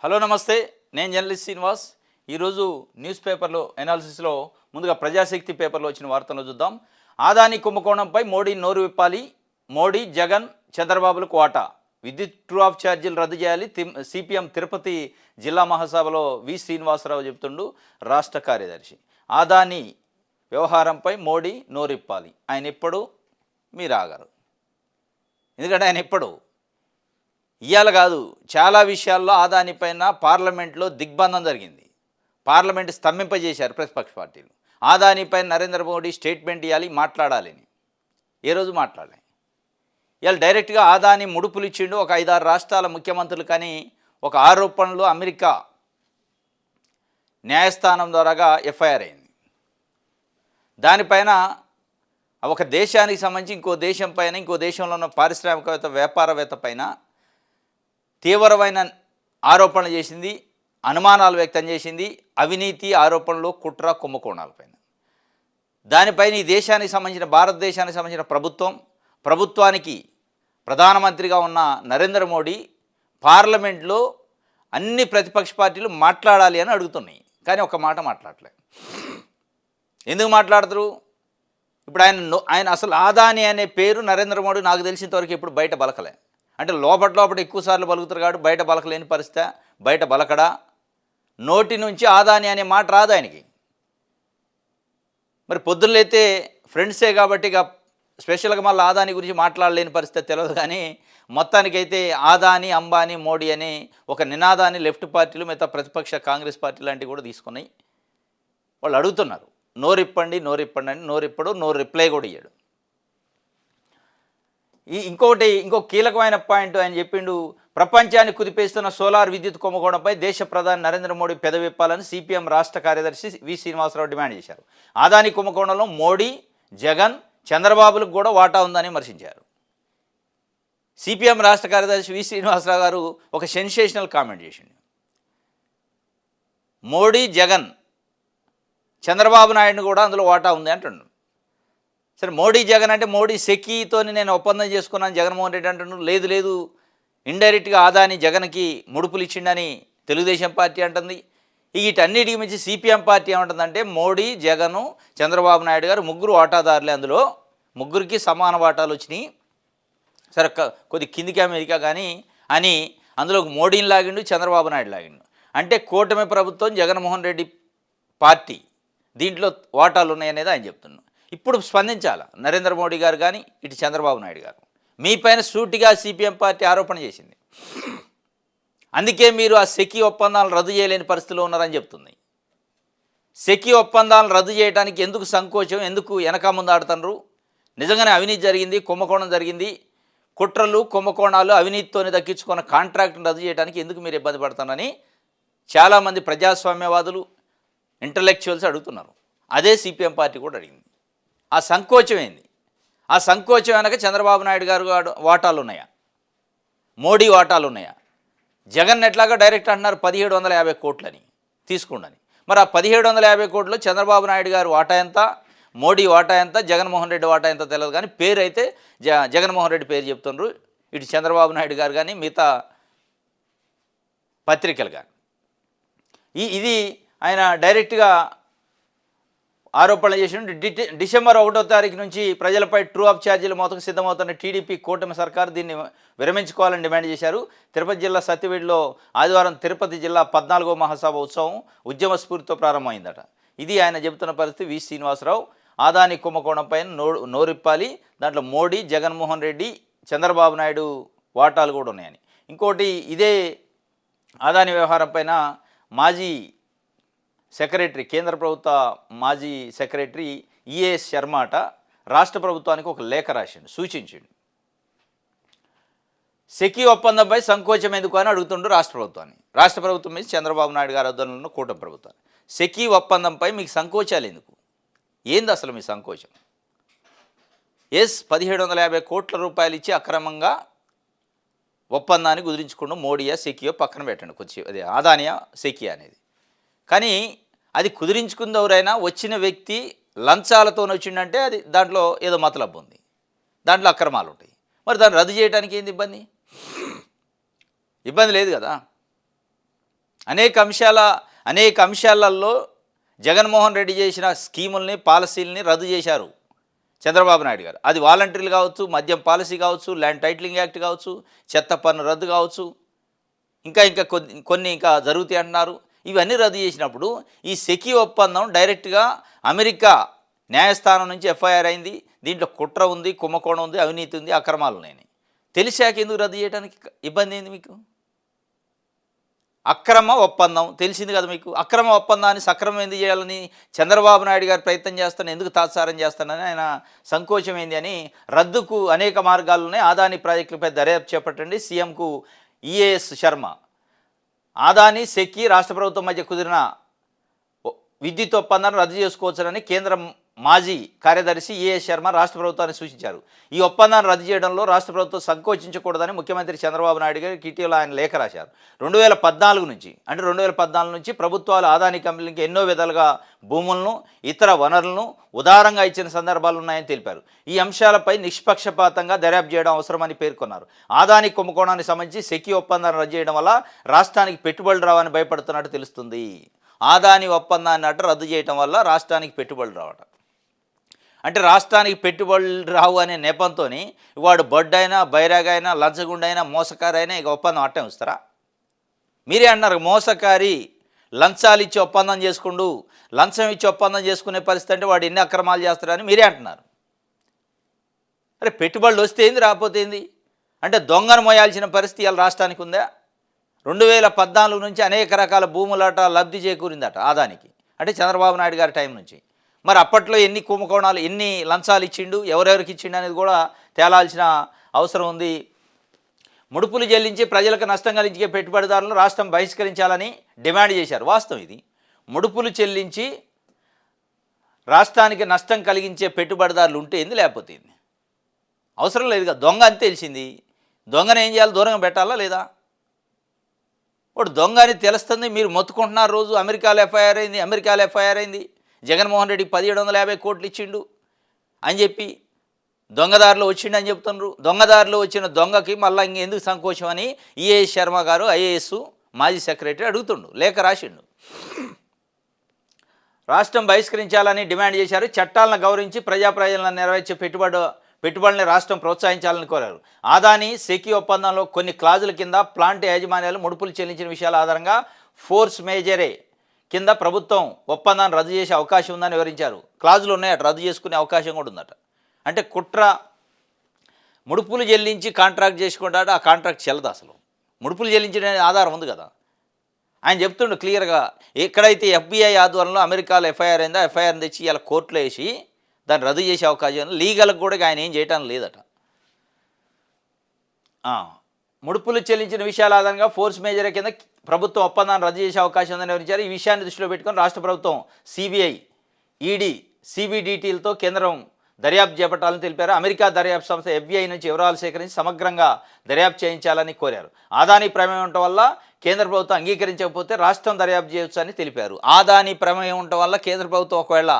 Hello నమస్తే, నేను journalist Srinivas. ఈరోజు న్యూస్ పేపర్లో ఎనాలిసిస్లో ముందుగా ప్రజాశక్తి పేపర్లో వచ్చిన వార్తలను చూద్దాం. ఆదాని కుంభకోణంపై మోడీ నోరు విప్పాలి, మోడీ జగన్ చంద్రబాబులకు వాటా, విద్యుత్ ట్రూ ఆఫ్ ఛార్జీలు రద్దు చేయాలి. సిపిఎం తిరుపతి జిల్లా మహాసభలో వి శ్రీనివాసరావు చెబుతుండు. రాష్ట్ర కార్యదర్శి ఆదాని వ్యవహారంపై మోడీ నోరిప్పాలి. ఆయన ఎప్పుడు మీరు ఆగరు, ఎందుకంటే ఆయన ఎప్పుడు ఇవాళ కాదు, చాలా విషయాల్లో ఆదాని పైన పార్లమెంట్లో దిగ్బంధం జరిగింది. పార్లమెంట్ స్తంభింపజేశారు ప్రతిపక్ష పార్టీలు. ఆదాని పైన నరేంద్ర మోడీ స్టేట్మెంట్ ఇవ్వాలి, మాట్లాడాలని. ఏ రోజు మాట్లాడాలి? ఇవాళ డైరెక్ట్గా ఆదాని ముడుపులు ఇచ్చిండు ఒక 5-6 రాష్ట్రాల ముఖ్యమంత్రులు. కానీ ఒక ఆరోపణలు అమెరికా న్యాయస్థానం ద్వారాగా ఎఫ్ఐఆర్ అయింది. దానిపైన ఒక దేశానికి సంబంధించి ఇంకో దేశం పైన, ఇంకో దేశంలో ఉన్న పారిశ్రామికవేత్త వ్యాపారవేత్త పైన తీవ్రమైన ఆరోపణలు చేసింది, అనుమానాలు వ్యక్తం చేసింది. అవినీతి ఆరోపణలు, కుట్ర, కుంభకోణాలపైన. దానిపైన ఈ దేశానికి సంబంధించిన, భారతదేశానికి సంబంధించిన ప్రభుత్వానికి ప్రధానమంత్రిగా ఉన్న నరేంద్ర మోడీ పార్లమెంట్లో అన్ని ప్రతిపక్ష పార్టీలు మాట్లాడాలి అని అడుగుతున్నాయి. కానీ ఒక మాట మాట్లాడలేదు. ఎందుకు మాట్లాడతారు? ఇప్పుడు ఆయన అసలు ఆదాని అనే పేరు నరేంద్ర మోడీ నాకు తెలిసినంతవరకు ఇప్పుడు బయట బలకలే. అంటే లోపల ఎక్కువసార్లు బలుకుతారు కాబట్టి బయట బలకలేని పరిస్థితి. బయట బలకడా, నోటి నుంచి ఆదాని అనే మాట రాదు ఆయనకి. మరి పొద్దున్నైతే ఫ్రెండ్సే కాబట్టి ఇక స్పెషల్గా మళ్ళీ ఆదాని గురించి మాట్లాడలేని పరిస్థితి తెలియదు. కానీ మొత్తానికైతే ఆదాని, అంబానీ, మోడీ అని ఒక నినాదాన్ని లెఫ్ట్ పార్టీలు, మిగతా ప్రతిపక్ష కాంగ్రెస్ పార్టీ లాంటివి కూడా తీసుకున్నాయి. వాళ్ళు అడుగుతున్నారు నోరిప్పండి అని. నోరిప్పడు, నో రిప్లై కూడా ఇయ్యాడు. ఇంకో కీలకమైన పాయింట్ ఆయన చెప్పిండు. ప్రపంచాన్ని కుదిపేస్తున్న సోలార్ విద్యుత్ కుంభకోణంపై దేశ ప్రధాని నరేంద్ర మోడీ పెదవిప్పాలని సిపిఎం రాష్ట్ర కార్యదర్శి వి శ్రీనివాసరావు డిమాండ్ చేశారు. ఆదాని కుంభకోణంలో మోడీ, జగన్, చంద్రబాబులకు కూడా వాటా ఉందని విమర్శించారు. సిపిఎం రాష్ట్ర కార్యదర్శి వి శ్రీనివాసరావు గారు ఒక సెన్సేషనల్ కామెంట్ చేసిండు. మోడీ, జగన్, చంద్రబాబు నాయుడుని కూడా అందులో వాటా ఉంది అంటున్నాడు. సరే, మోడీ జగన్ అంటే మోడీ సెకీతో నేను ఒప్పందం చేసుకున్నాను జగన్మోహన్ రెడ్డి అంటున్నాడు. లేదు, ఇండైరెక్ట్గా ఆదాని జగన్కి ముడుపులు ఇచ్చిండని తెలుగుదేశం పార్టీ అంటుంది. వీటన్నిటికి మించి సిపిఎం పార్టీ ఏమంటుందంటే మోడీ, జగను, చంద్రబాబు నాయుడు గారు ముగ్గురు వాటాదారులే, అందులో ముగ్గురికి సమాన వాటాలు వచ్చినాయి. సరే, కొద్ది కిందికి అమెరికా కానీ అని అందులో మోడీని లాగిండు, చంద్రబాబు నాయుడు లాగిండు. అంటే కూటమి ప్రభుత్వం, జగన్మోహన్ రెడ్డి పార్టీ దీంట్లో వాటాలు ఉన్నాయనేది ఆయన చెప్తున్నాడు. ఇప్పుడు స్పందించాలి నరేంద్ర మోడీ గారు కానీ, ఇటు చంద్రబాబు నాయుడు గారు. మీ పైన సూటిగా సిపిఎం పార్టీ ఆరోపణ చేసింది. అందుకే మీరు ఆ సెకీ ఒప్పందాలను రద్దు చేయలేని పరిస్థితిలో ఉన్నారని చెప్తుంది. సెకీ ఒప్పందాలను రద్దు చేయడానికి ఎందుకు సంకోచం, ఎందుకు వెనక ముందు ఆడుతున్నారు? నిజంగానే అవినీతి జరిగింది, కుంభకోణం జరిగింది. కుట్రలు, కుంభకోణాలు, అవినీతితోనే దక్కించుకున్న కాంట్రాక్ట్ను రద్దు చేయడానికి ఎందుకు మీరు ఇబ్బంది పడతారని చాలామంది ప్రజాస్వామ్యవాదులు, ఇంటలెక్చువల్స్ అడుగుతున్నారు. అదే సిపిఎం పార్టీ కూడా అడిగింది. ఆ సంకోచం ఏంది? ఆ సంకోచం వెనక చంద్రబాబు నాయుడు గారు వాటాలు ఉన్నాయా, మోడీ వాటాలు ఉన్నాయా? జగన్ ఎట్లాగా డైరెక్ట్ అంటున్నారు 1750 కోట్లని తీసుకుండని. మరి ఆ 1750 కోట్లు చంద్రబాబు నాయుడు గారు వాటా ఎంత, మోడీ వాటా ఎంత, జగన్మోహన్ రెడ్డి వాటా ఎంత తెలియదు. కానీ పేరు అయితే జగన్మోహన్ రెడ్డి పేరు చెప్తున్నారు, ఇటు చంద్రబాబు నాయుడు గారు కానీ మిగతా పత్రికలు కానీ. ఇది ఆయన డైరెక్ట్గా ఆరోపణలు చేసిన. డిసెంబర్ 1వ తారీఖు నుంచి ప్రజలపై ట్రూ ఆఫ్ ఛార్జీలు మోతకు సిద్ధమవుతున్న టీడీపీ కూటమి సర్కారు దీన్ని విరమించుకోవాలని డిమాండ్ చేశారు. తిరుపతి జిల్లా సత్యవేడిలో ఆదివారం తిరుపతి జిల్లా 14వ మహాసభ ఉత్సవం ఉద్యమ స్ఫూర్తితో ప్రారంభమైందట. ఇది ఆయన చెబుతున్న పరిస్థితి. వి శ్రీనివాసరావు ఆదాని కుంభకోణంపై నోరిప్పాలి, దాంట్లో మోడీ, జగన్మోహన్ రెడ్డి, చంద్రబాబు నాయుడు వాటాలు కూడా ఉన్నాయని. ఇంకోటి, ఇదే ఆదాని వ్యవహారం పైన మాజీ సెక్రటరీ, కేంద్ర ప్రభుత్వ మాజీ సెక్రటరీ ఈఏఎస్ శర్మ అట రాష్ట్ర ప్రభుత్వానికి ఒక లేఖ రాసిండు, సూచించిండు. సెకీ ఒప్పందంపై సంకోచం ఎందుకు అని అడుగుతుండ్రు రాష్ట్ర ప్రభుత్వాన్ని. రాష్ట్ర ప్రభుత్వం మీద చంద్రబాబు నాయుడు గారి ఆధ్వర్యంలో కూటమి ప్రభుత్వాన్ని. సెకీ ఒప్పందంపై మీకు సంకోచాలు ఎందుకు? ఏంది అసలు మీ సంకోచం? 1750 కోట్ల రూపాయలు ఇచ్చి అక్రమంగా ఒప్పందాన్ని కుదిరించుకుంటూ మోడీయా సెకీయో పక్కన పెట్టండి, కొంచెం అదే ఆదానియా సెకీ అనేది. కానీ అది కుదిరించుకుంది ఎవరైనా, వచ్చిన వ్యక్తి లంచాలతో వచ్చిందంటే అది దాంట్లో ఏదో మతలబు ఉంది, దాంట్లో అక్రమాలు ఉంటాయి. మరి దాన్ని రద్దు చేయడానికి ఏంది ఇబ్బంది? ఇబ్బంది లేదు కదా. అనేక అంశాల అనేక అంశాలలో జగన్మోహన్ రెడ్డి చేసిన స్కీముల్ని పాలసీలని రద్దు చేశారు చంద్రబాబు నాయుడు గారు. అది వాలంటీర్లు కావచ్చు, మద్యం పాలసీ కావచ్చు, ల్యాండ్ టైటిలింగ్ యాక్ట్ కావచ్చు, చెత్త పన్ను రద్దు కావచ్చు, ఇంకా ఇంకా కొన్ని ఇంకా జరుగుతాయి అంటున్నారు. ఇవన్నీ రద్దు చేసినప్పుడు ఈ సెకీ ఒప్పందం డైరెక్ట్గా అమెరికా న్యాయస్థానం నుంచి ఎఫ్ఐఆర్ అయింది. దీంట్లో కుట్ర ఉంది, కుంభకోణం ఉంది, అవినీతి ఉంది, అక్రమాలు ఉన్నాయని తెలిసాక ఎందుకు రద్దు చేయడానికి ఇబ్బంది ఏంది మీకు? అక్రమ ఒప్పందం తెలిసింది కదా మీకు. అక్రమ ఒప్పందాన్ని సక్రమం ఎందుకు చేయాలని చంద్రబాబు నాయుడు గారు ప్రయత్నం చేస్తాను, ఎందుకు తాత్సారం చేస్తానని ఆయన సంకోచం ఏంది అని రద్దుకు అనేక మార్గాలు ఉన్నాయి. ఆదాని ప్రాజెక్టులపై దర్యాప్తు చేపట్టండి సీఎంకు ఈఏఎస్ శర్మ. ఆదాని సెక్కి రాష్ట్ర ప్రభుత్వం మధ్య కుదిరిన విద్యుత్ ఒప్పందాన్ని రద్దు చేసుకోవచ్చునని కేంద్ర మాజీ కార్యదర్శి ఈఏఎస్ శర్మ రాష్ట్ర ప్రభుత్వాన్ని సూచించారు. ఈ ఒప్పందాన్ని రద్దు చేయడంలో రాష్ట్ర ప్రభుత్వం సంకోచించకూడదని ముఖ్యమంత్రి చంద్రబాబు నాయుడు గారికి ఇటీవల ఆయన లేఖ రాశారు. 2014 నుంచి ప్రభుత్వాలు ఆదాని కంపెనీకి ఎన్నో విధాలుగా భూములను, ఇతర వనరులను ఉదారంగా ఇచ్చిన సందర్భాలు ఉన్నాయని తెలిపారు. ఈ అంశాలపై నిష్పక్షపాతంగా దర్యాప్తు చేయడం అవసరమని పేర్కొన్నారు. ఆదాని కుంభకోణానికి సంబంధించి సెకీ ఒప్పందాన్ని రద్దు చేయడం వల్ల రాష్ట్రానికి పెట్టుబడులు రావని భయపడుతున్నట్టు తెలుస్తుంది. ఆదాని ఒప్పందాన్ని రద్దు చేయడం వల్ల రాష్ట్రానికి పెట్టుబడులు రావటం అంటే రాష్ట్రానికి పెట్టుబడులు రావు అనే నెపంతో వాడు బొడ్డైనా, బైరాగైనా, లంచగుండైనా, మోసకారైనా ఇక ఒప్పందం అట్టే ఉంచుతారా? మీరే అన్నారు మోసకారి, లంచాలు ఇచ్చి ఒప్పందం చేసుకుండు, లంచం ఇచ్చి ఒప్పందం చేసుకునే పరిస్థితి అంటే వాడు ఎన్ని అక్రమాలు చేస్తారని మీరే అంటున్నారు. అరే పెట్టుబడులు వస్తే ఏంది, రాకపోతే ఏంది అంటే దొంగను మోయాల్సిన పరిస్థితి ఇవాళ రాష్ట్రానికి ఉందా? 2014 నుంచి అనేక రకాల భూములట లబ్ధి చేకూరిందట ఆదానికి, అంటే చంద్రబాబు నాయుడు గారి టైం నుంచి. మరి అప్పట్లో ఎన్ని కుంభకోణాలు, ఎన్ని లంచాలు ఇచ్చిండు, ఎవరెవరికి ఇచ్చిండు అనేది కూడా తేలాల్సిన అవసరం ఉంది. ముడుపులు చెల్లించి ప్రజలకు నష్టం కలిగించే పెట్టుబడిదారులను రాష్ట్రం బహిష్కరించాలని డిమాండ్ చేశారు. వాస్తవం ఇది. ముడుపులు చెల్లించి రాష్ట్రానికి నష్టం కలిగించే పెట్టుబడిదారులు ఉంటే ఏంది, లేకపోతే ఏంది, అవసరం లేదుగా. దొంగ అని తెలిసింది, దొంగను ఏం చేయాలి, దూరంగా పెట్టాలా లేదా? వాడు దొంగ అని తెలుస్తుంది, మీరు మొత్తుకుంటున్నారు. రోజు అమెరికాలో ఎఫ్ఐఆర్ అయింది, జగన్మోహన్ రెడ్డికి 1750 కోట్లు ఇచ్చిండు అని చెప్పి దొంగదారిలో వచ్చిండు అని చెప్తున్నారు. దొంగదారిలో వచ్చిన దొంగకి మళ్ళీ ఇంకెందుకు సంకోచం అని ఈఏఎస్ శర్మ గారు ఐఏఎస్ మాజీ సెక్రటరీ అడుగుతుండు, లేఖ రాసిండు. రాష్ట్రం బహిష్కరించాలని డిమాండ్ చేశారు. చట్టాలను గౌరవించి ప్రజలను నెరవేర్చే పెట్టుబడుల్ని రాష్ట్రం ప్రోత్సహించాలని కోరారు. ఆదాని సెకీ ఒప్పందంలో కొన్ని క్లాజుల కింద ప్లాంట్ యాజమాన్యాలు ముడుపులు చెల్లించిన విషయాల ఆధారంగా ఫోర్స్ మేజరే కింద ప్రభుత్వం ఒప్పందాన్ని రద్దు చేసే అవకాశం ఉందని వివరించారు. క్లాజులు ఉన్నాయట, రద్దు చేసుకునే అవకాశం కూడా ఉందట. అంటే కుట్ర, ముడుపులు చెల్లించి కాంట్రాక్ట్ చేసుకుంటాడు, ఆ కాంట్రాక్ట్ చెల్లదు. అసలు ముడుపులు చెల్లించిన ఆధారం ఉంది కదా. ఆయన చెప్తుండు క్లియర్గా, ఎక్కడైతే FBI ఆధ్వర్యంలో అమెరికాలో ఎఫ్ఐఆర్ అయిందో ఎఫ్ఐఆర్ని తెచ్చి ఇలా కోర్టులో వేసి దాన్ని రద్దు చేసే అవకాశం లీగల్కి కూడా ఆయన ఏం చేయటం లేదట. ముడుపులు చెల్లించిన విషయాల ఆధారంగా ఫోర్స్ మేజర్ కింద ప్రభుత్వం ఒప్పందాన్ని రద్దు చేసే అవకాశం ఉందని వివరించారు. ఈ విషయాన్ని దృష్టిలో పెట్టుకొని రాష్ట్ర ప్రభుత్వం సిబిఐ, ఈడీ, సిబిడిటీలతో కేంద్రం దర్యాప్తు చేపట్టాలని తెలిపారు. అమెరికా దర్యాప్తు సంస్థ FBI నుంచి వివరాలు సేకరించి సమగ్రంగా దర్యాప్తు చేయించాలని కోరారు. ఆదాని ప్రమేయం ఉండటం వల్ల కేంద్ర ప్రభుత్వం అంగీకరించకపోతే రాష్ట్రం దర్యాప్తు చేయవచ్చు అని తెలిపారు. ఆదాని ప్రమేయం ఉండటం వల్ల కేంద్ర ప్రభుత్వం ఒకవేళ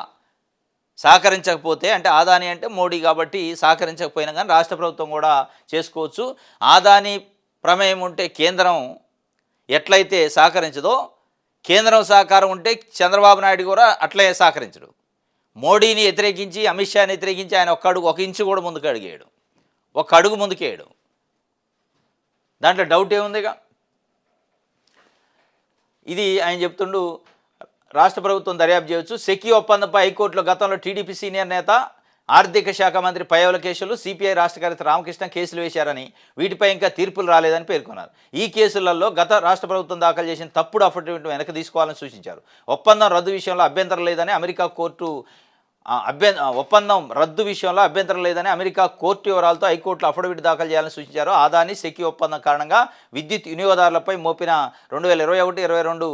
సహకరించకపోతే, అంటే ఆదాని అంటే మోడీ కాబట్టి సహకరించకపోయినా కానీ రాష్ట్ర ప్రభుత్వం కూడా చేసుకోవచ్చు. ఆదాని ప్రమేయం ఉంటే కేంద్రం ఎట్లయితే సహకరించదో, కేంద్రం సహకారం ఉంటే చంద్రబాబు నాయుడు కూడా అట్లే సహకరించడు. మోడీని వ్యతిరేకించి, అమిత్ షాని వ్యతిరేకించి ఆయన ఒక ఇంచు కూడా ముందుకు అడిగాడు, ఒక అడుగు ముందుకేయడు. దాంట్లో డౌట్ ఏముందిగా. ఇది ఆయన చెప్తుండు, రాష్ట్ర ప్రభుత్వం దర్యాప్తు చేయవచ్చు. సెకీ ఒప్పందంపై హైకోర్టులో గతంలో టీడీపీ సీనియర్ నేత, ఆర్థిక శాఖ మంత్రి పయ్యావుల కేసులు సిపిఐ రాష్ట్ర కార్యదర్శి రామకృష్ణ కేసులు వేశారని, వీటిపై ఇంకా తీర్పులు రాలేదని పేర్కొన్నారు. ఈ కేసులలో గత రాష్ట్ర ప్రభుత్వం దాఖలు చేసిన తప్పుడు అఫిడవిట్ వెనక్కి తీసుకోవాలని సూచించారు. ఒప్పందం రద్దు విషయంలో అభ్యంతరం లేదని అమెరికా కోర్టు వివరాలతో హైకోర్టులో అఫిడవిట్ దాఖలు చేయాలని సూచించారు. ఆదాని సెకీ ఒప్పందం కారణంగా విద్యుత్ వినియోగదారులపై మోపిన 2021-22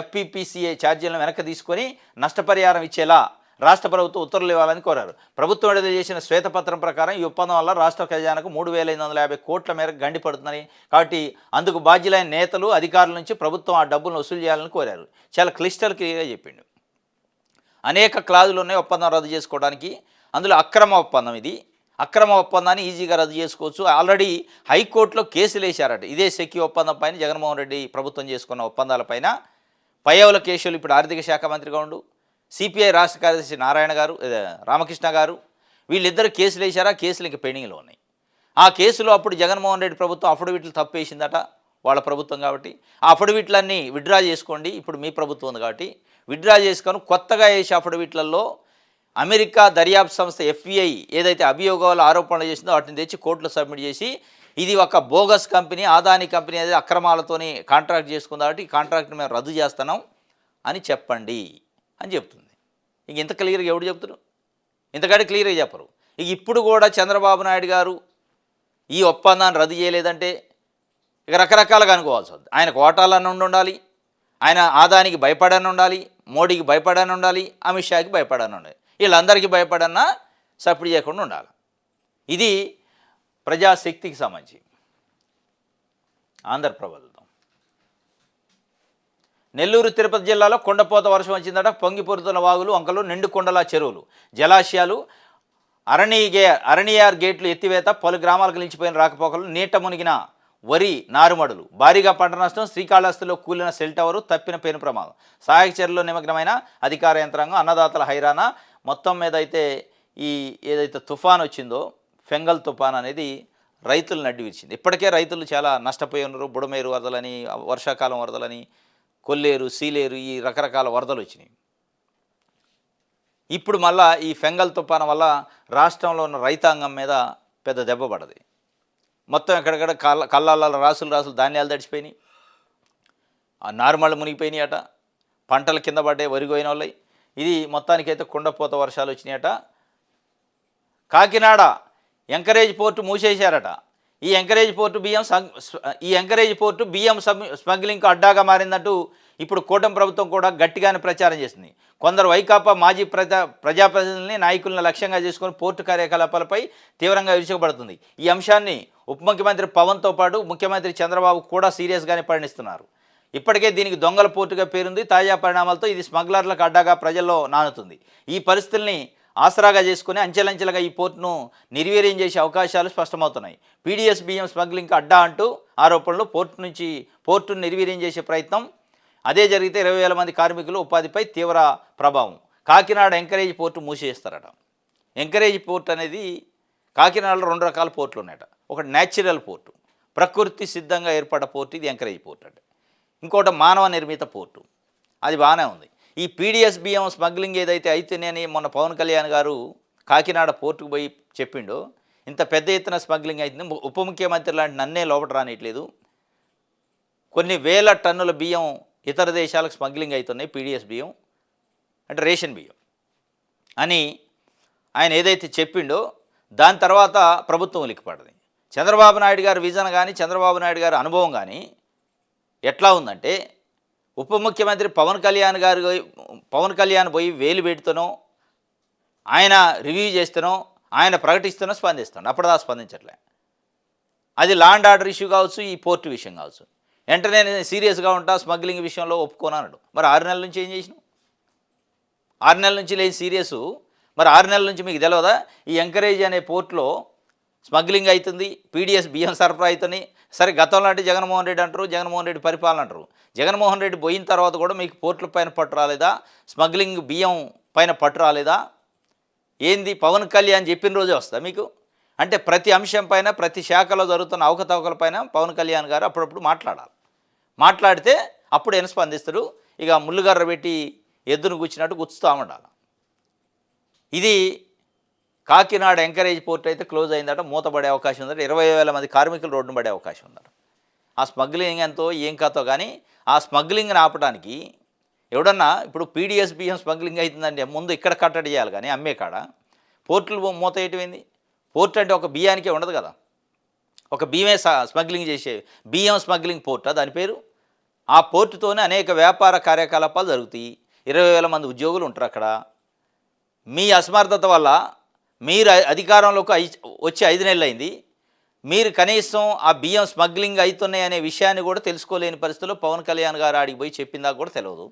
FPPCA ఛార్జీలను వెనక్కి తీసుకొని నష్టపరిహారం ఇచ్చేలా రాష్ట్ర ప్రభుత్వం ఉత్తర్వులు ఇవ్వాలని కోరారు. ప్రభుత్వం విడుదల చేసిన శ్వేతపత్రం ప్రకారం ఈ ఒప్పందం వల్ల రాష్ట్ర ఖజానాకు 3,550 కోట్ల మేరకు గండిపడుతుందని, కాబట్టి అందుకు బాధ్యులైన నేతలు, అధికారుల నుంచి ప్రభుత్వం ఆ డబ్బులను వసూలు చేయాలని కోరారు. చాలా క్లియర్గా చెప్పిండు. అనేక క్లాజులు ఉన్నాయి ఒప్పందం రద్దు చేసుకోవడానికి. అందులో అక్రమ ఒప్పందం ఇది. అక్రమ ఒప్పందాన్ని ఈజీగా రద్దు చేసుకోవచ్చు. ఆల్రెడీ హైకోర్టులో కేసులు వేశారట ఇదే సెక్కి ఒప్పందం పైన, జగన్మోహన్ రెడ్డి ప్రభుత్వం చేసుకున్న ఒప్పందాలపైన. పయ్యావుల కేశవులు ఇప్పుడు ఆర్థిక శాఖ మంత్రిగా ఉండు, సిపిఐ రాష్ట్ర కార్యదర్శి నారాయణ గారు, రామకృష్ణ గారు, వీళ్ళిద్దరు కేసులు వేశారు. ఆ కేసులు ఇంక పెండింగ్లో ఉన్నాయి. ఆ కేసులో అప్పుడు జగన్మోహన్ రెడ్డి ప్రభుత్వం అఫిడవిట్లు తప్పేసిందట, వాళ్ళ ప్రభుత్వం కాబట్టి. ఆ అఫిడవిట్లన్నీ విత్డ్రా చేసుకోండి, ఇప్పుడు మీ ప్రభుత్వం ఉంది కాబట్టి విత్డ్రా చేసుకొని కొత్తగా వేసే అఫిడవిట్లలో అమెరికా దర్యాప్తు సంస్థ FBI ఏదైతే అభియోగాలు ఆరోపణలు చేసిందో వాటిని తెచ్చి కోర్టులో సబ్మిట్ చేసి, ఇది ఒక బోగస్ కంపెనీ, ఆదాని కంపెనీ అనేది అక్రమాలతోని కాంట్రాక్ట్ చేసుకుంది కాబట్టి ఈ కాంట్రాక్ట్ని మేము రద్దు చేస్తున్నాం అని చెప్పండి అని చెప్తుంది. ఇక ఇంత క్లియర్గా ఎవడు చెప్తారు? ఇంతకంటే క్లియర్గా చెప్పరు. ఇక ఇప్పుడు కూడా చంద్రబాబు నాయుడు గారు ఈ ఒప్పందాన్ని రద్దు చేయలేదంటే ఇక రకరకాలుగా అనుకోవాల్సి వస్తుంది. ఆయనకు ఓటాలన్న ఉండాలి, ఆయన ఆదానికి భయపడని ఉండాలి, మోడీకి భయపడని ఉండాలి, అమిత్ షాకి భయపడని ఉండాలి, వీళ్ళందరికీ భయపడన్నా సపోర్ట్ చేయకుండా ఉండాలి. ఇది ప్రజాశక్తికి సంబంధించి. ఆంధ్రప్రభుత్వం నెల్లూరు తిరుపతి జిల్లాలో కొండపోత వర్షం వచ్చిందట. పొంగిపొరుతున్న వాగులు, వంకలు, నిండు కొండల చెరువులు, జలాశయాలు, అరణియార్ గేట్లు ఎత్తివేత, పలు గ్రామాలకు నిలిచిపోయిన రాకపోకలు, నీట మునిగిన వరి నారుమడులు, భారీగా పంట నష్టం, శ్రీకాళహస్తిలో కూలిన సెల్ టవరు, తప్పిన పెను ప్రమాదం, సహాయక చర్యల్లో నిమగ్నమైన అధికార యంత్రాంగం, అన్నదాతల హైరాణ. మొత్తం మీద అయితే ఈ ఏదైతే తుఫాన్ వచ్చిందో ఫెంగల్ తుఫాన్ అనేది రైతులు నడ్డి విరిచింది. ఇప్పటికే రైతులు చాలా నష్టపోయి ఉన్నారు. బుడమేరు వరదలని, వర్షాకాలం వరదలని, కొల్లేరు, సీలేరు, ఈ రకరకాల వరదలు వచ్చినాయి. ఇప్పుడు మళ్ళా ఈ ఫెంగల్ తుఫాను వల్ల రాష్ట్రంలో ఉన్న రైతాంగం మీద పెద్ద దెబ్బ పడది. మొత్తం ఎక్కడెక్కడ కళ్ళాల రాసులు ధాన్యాలు తడిచిపోయినాయి, ఆ నార్మల్ మునిగిపోయినాయి అట, పంటలు కింద పడ్డాయి, వరిగోయిన వాళ్ళయి. ఇది మొత్తానికైతే కుండపోత వర్షాలు వచ్చినాయట. కాకినాడ ఎంకరేజ్ పోర్టు మూసేశారట. ఈ ఎంకరేజ్ పోర్టు బియ్యం స్మగ్లింగ్కు అడ్డాగా మారిందంటూ ఇప్పుడు కూటమి ప్రభుత్వం కూడా గట్టిగానే ప్రచారం చేసింది. కొందరు వైకాపా మాజీ ప్రజాప్రతినిధుల్ని, నాయకులను లక్ష్యంగా చేసుకుని పోర్టు కార్యకలాపాలపై తీవ్రంగా విరుచుకుపడుతుంది. ఈ అంశాన్ని ఉప ముఖ్యమంత్రి పవన్తో పాటు ముఖ్యమంత్రి చంద్రబాబు కూడా సీరియస్గానే పరిగణిస్తున్నారు. ఇప్పటికే దీనికి దొంగల పోర్టుగా పేరుంది. తాజా పరిణామాలతో ఇది స్మగ్లర్లకు అడ్డాగా ప్రజల్లో నానుతుంది. ఈ పరిస్థితుల్ని ఆసరాగా చేసుకుని అంచెలంచెలుగా ఈ పోర్టును నిర్వీర్యం చేసే అవకాశాలు స్పష్టమవుతున్నాయి. PDS బియ్యం స్మగ్లింగ్కి అడ్డా అంటూ ఆరోపణలు, పోర్టును నిర్వీర్యం చేసే ప్రయత్నం. అదే జరిగితే 20,000 మంది కార్మికులు ఉపాధిపై తీవ్ర ప్రభావం. కాకినాడ ఎంకరేజ్ పోర్టు మూసేస్తారట. ఎంకరేజ్ పోర్ట్ అనేది కాకినాడలో 2 రకాల పోర్టులు ఉన్నాయట. ఒకటి న్యాచురల్ పోర్టు, ప్రకృతి సిద్ధంగా ఏర్పడ్డ పోర్టు, ఇది ఎంకరేజ్ పోర్ట్ అంటే. ఇంకోటి మానవ నిర్మిత పోర్టు, అది బాగానే ఉంది. ఈ PDS బియ్యం స్మగ్లింగ్ ఏదైతే అయితేనే మొన్న పవన్ కళ్యాణ్ గారు కాకినాడ పోర్టుకు పోయి చెప్పిండో, ఇంత పెద్ద ఎత్తున స్మగ్లింగ్ అవుతుంది, ఉప ముఖ్యమంత్రి లాంటి నన్నే లోపల రానిట్లేదు, కొన్ని వేల టన్నుల బియ్యం ఇతర దేశాలకు స్మగ్లింగ్ అవుతున్నాయి, PDS బియ్యం అంటే రేషన్ బియ్యం అని ఆయన ఏదైతే చెప్పిండో దాని తర్వాత ప్రభుత్వం ఉలిక్కిపడింది. చంద్రబాబు నాయుడు గారి విజన్ కానీ, చంద్రబాబు నాయుడు గారి అనుభవం కానీ ఎట్లా ఉందంటే, ఉప ముఖ్యమంత్రి పవన్ కళ్యాణ్ పోయి వేలు పెడుతూనో, ఆయన రివ్యూ చేస్తేనో, ఆయన ప్రకటిస్తూనో స్పందిస్తాను. అప్పటిదా స్పందించట్లే. అది లా అండ్ ఆర్డర్ ఇష్యూ కావచ్చు, ఈ పోర్టు విషయం కావచ్చు. వెంటనే నేను సీరియస్గా ఉంటా, స్మగ్లింగ్ విషయంలో ఒప్పుకోనన్నాడు. మరి 6 నెలల నుంచి ఏం చేసినావు? 6 నెలల నుంచి లేని సీరియస్. మరి 6 నెలల నుంచి మీకు తెలియదా ఈ ఎంకరేజ్ అనే పోర్టులో స్మగ్లింగ్ అవుతుంది, PDS బియ్యం సరఫరా అవుతుంది. సరే, గతంలో అంటే జగన్మోహన్ రెడ్డి అంటారు, జగన్మోహన్ రెడ్డి పరిపాలన అంటారు. జగన్మోహన్ రెడ్డి పోయిన తర్వాత కూడా మీకు పోర్టుల పైన పట్టు రాలేదా? స్మగ్లింగ్ బియ్యం పైన పట్టు రాలేదా? ఏంది పవన్ కళ్యాణ్ చెప్పిన రోజే వస్తుందా మీకు? అంటే ప్రతి అంశం పైన, ప్రతి శాఖలో జరుగుతున్న అవకతవకల పైన పవన్ కళ్యాణ్ గారు అప్పుడప్పుడు మాట్లాడాలి. మాట్లాడితే అప్పుడు ఆయన స్పందిస్తాడు. ఇక ముళ్ళుగర్ర పెట్టి ఎద్దును గుచ్చినట్టు గుచ్చుతూ ఉండాలి. ఇది కాకినాడ ఎంకరేజ్ పోర్ట్ అయితే క్లోజ్ అయిందట, మూతపడే అవకాశం ఉందట. 20,000 మంది కార్మికులు రోడ్డును పడే అవకాశం ఉందట. ఆ స్మగ్లింగ్ ఎంతో ఏం కాతో కానీ ఆ స్మగ్లింగ్ని ఆపడానికి ఎవడన్నా, ఇప్పుడు PDS బియ్యం స్మగ్లింగ్ అవుతుందంటే ముందు ఇక్కడ కట్టడి చేయాలి, కానీ అమ్మే కాడ పోర్టులు మూత వేయటమైంది. పోర్ట్ అంటే ఒక బియ్యానికే ఉండదు కదా, ఒక బియ్యమే స్మగ్లింగ్ చేసే బియ్యం స్మగ్లింగ్ పోర్ట్ దాని పేరు. ఆ పోర్టుతోనే అనేక వ్యాపార కార్యకలాపాలు జరుగుతాయి. 20,000 మంది ఉద్యోగులు ఉంటారు అక్కడ. మీ అసమర్థత వల్ల మీరు అధికారంలోకి వచ్చి 5 నెలలు అయింది. మీరు కనీసం ఆ బియ్యం స్మగ్లింగ్ అవుతున్నాయి అనే విషయాన్ని కూడా తెలుసుకోలేని పరిస్థితుల్లో పవన్ కళ్యాణ్ గారు ఆడికి పోయి చెప్పిందా కూడా తెలియదు.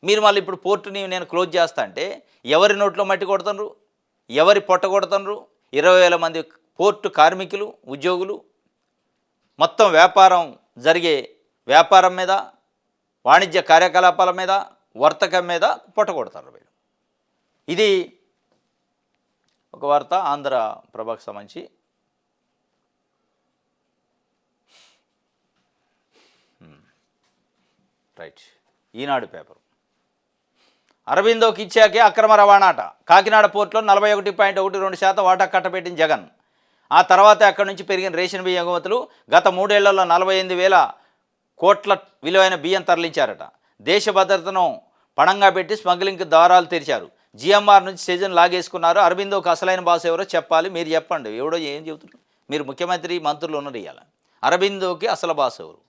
మీరు మళ్ళీ ఇప్పుడు పోర్టుని నేను క్లోజ్ చేస్తా అంటే ఎవరి నోట్లో మట్టి కొడుతున్నారు? ఎవరి పొట్టగొడుతున్నారు? 20,000 మంది పోర్టు కార్మికులు, ఉద్యోగులు, మొత్తం వ్యాపారం జరిగే వ్యాపారం మీద, వాణిజ్య కార్యకలాపాల మీద, వర్తకం మీద పొట్టగొడతారు వీళ్ళు. ఇది ఒక వార్త ఆంధ్రప్రభకు సంబంధించి. రైట్. ఈనాడు పేపర్. అరబిందోకి ఇచ్చాకే అక్రమ రవాణాట. కాకినాడ పోర్టులో 41.12% వాటా కట్టబెట్టిన జగన్. ఆ తర్వాత అక్కడి నుంచి పెరిగిన రేషన్ బియ్యం ఎగుమతులు. గత 3 ఏళ్లలో 48,000 కోట్ల విలువైన బియ్యం తరలించారట. దేశ భద్రతను పణంగా పెట్టి స్మగ్లింగ్కి దారాలు తెరిచారు. జిఎంఆర్ నుంచి సీజన్ లాగేసుకున్నారు. అరబిందోకి అసలైన బాస్ ఎవరో చెప్పాలి, మీరు చెప్పండి. ఎవడో ఏం చెబుతున్నారు మీరు? ముఖ్యమంత్రి మంత్రులు ఉన్నారు ఇవాళ. అరబిందోకి అసలు బాస్ ఎవరు?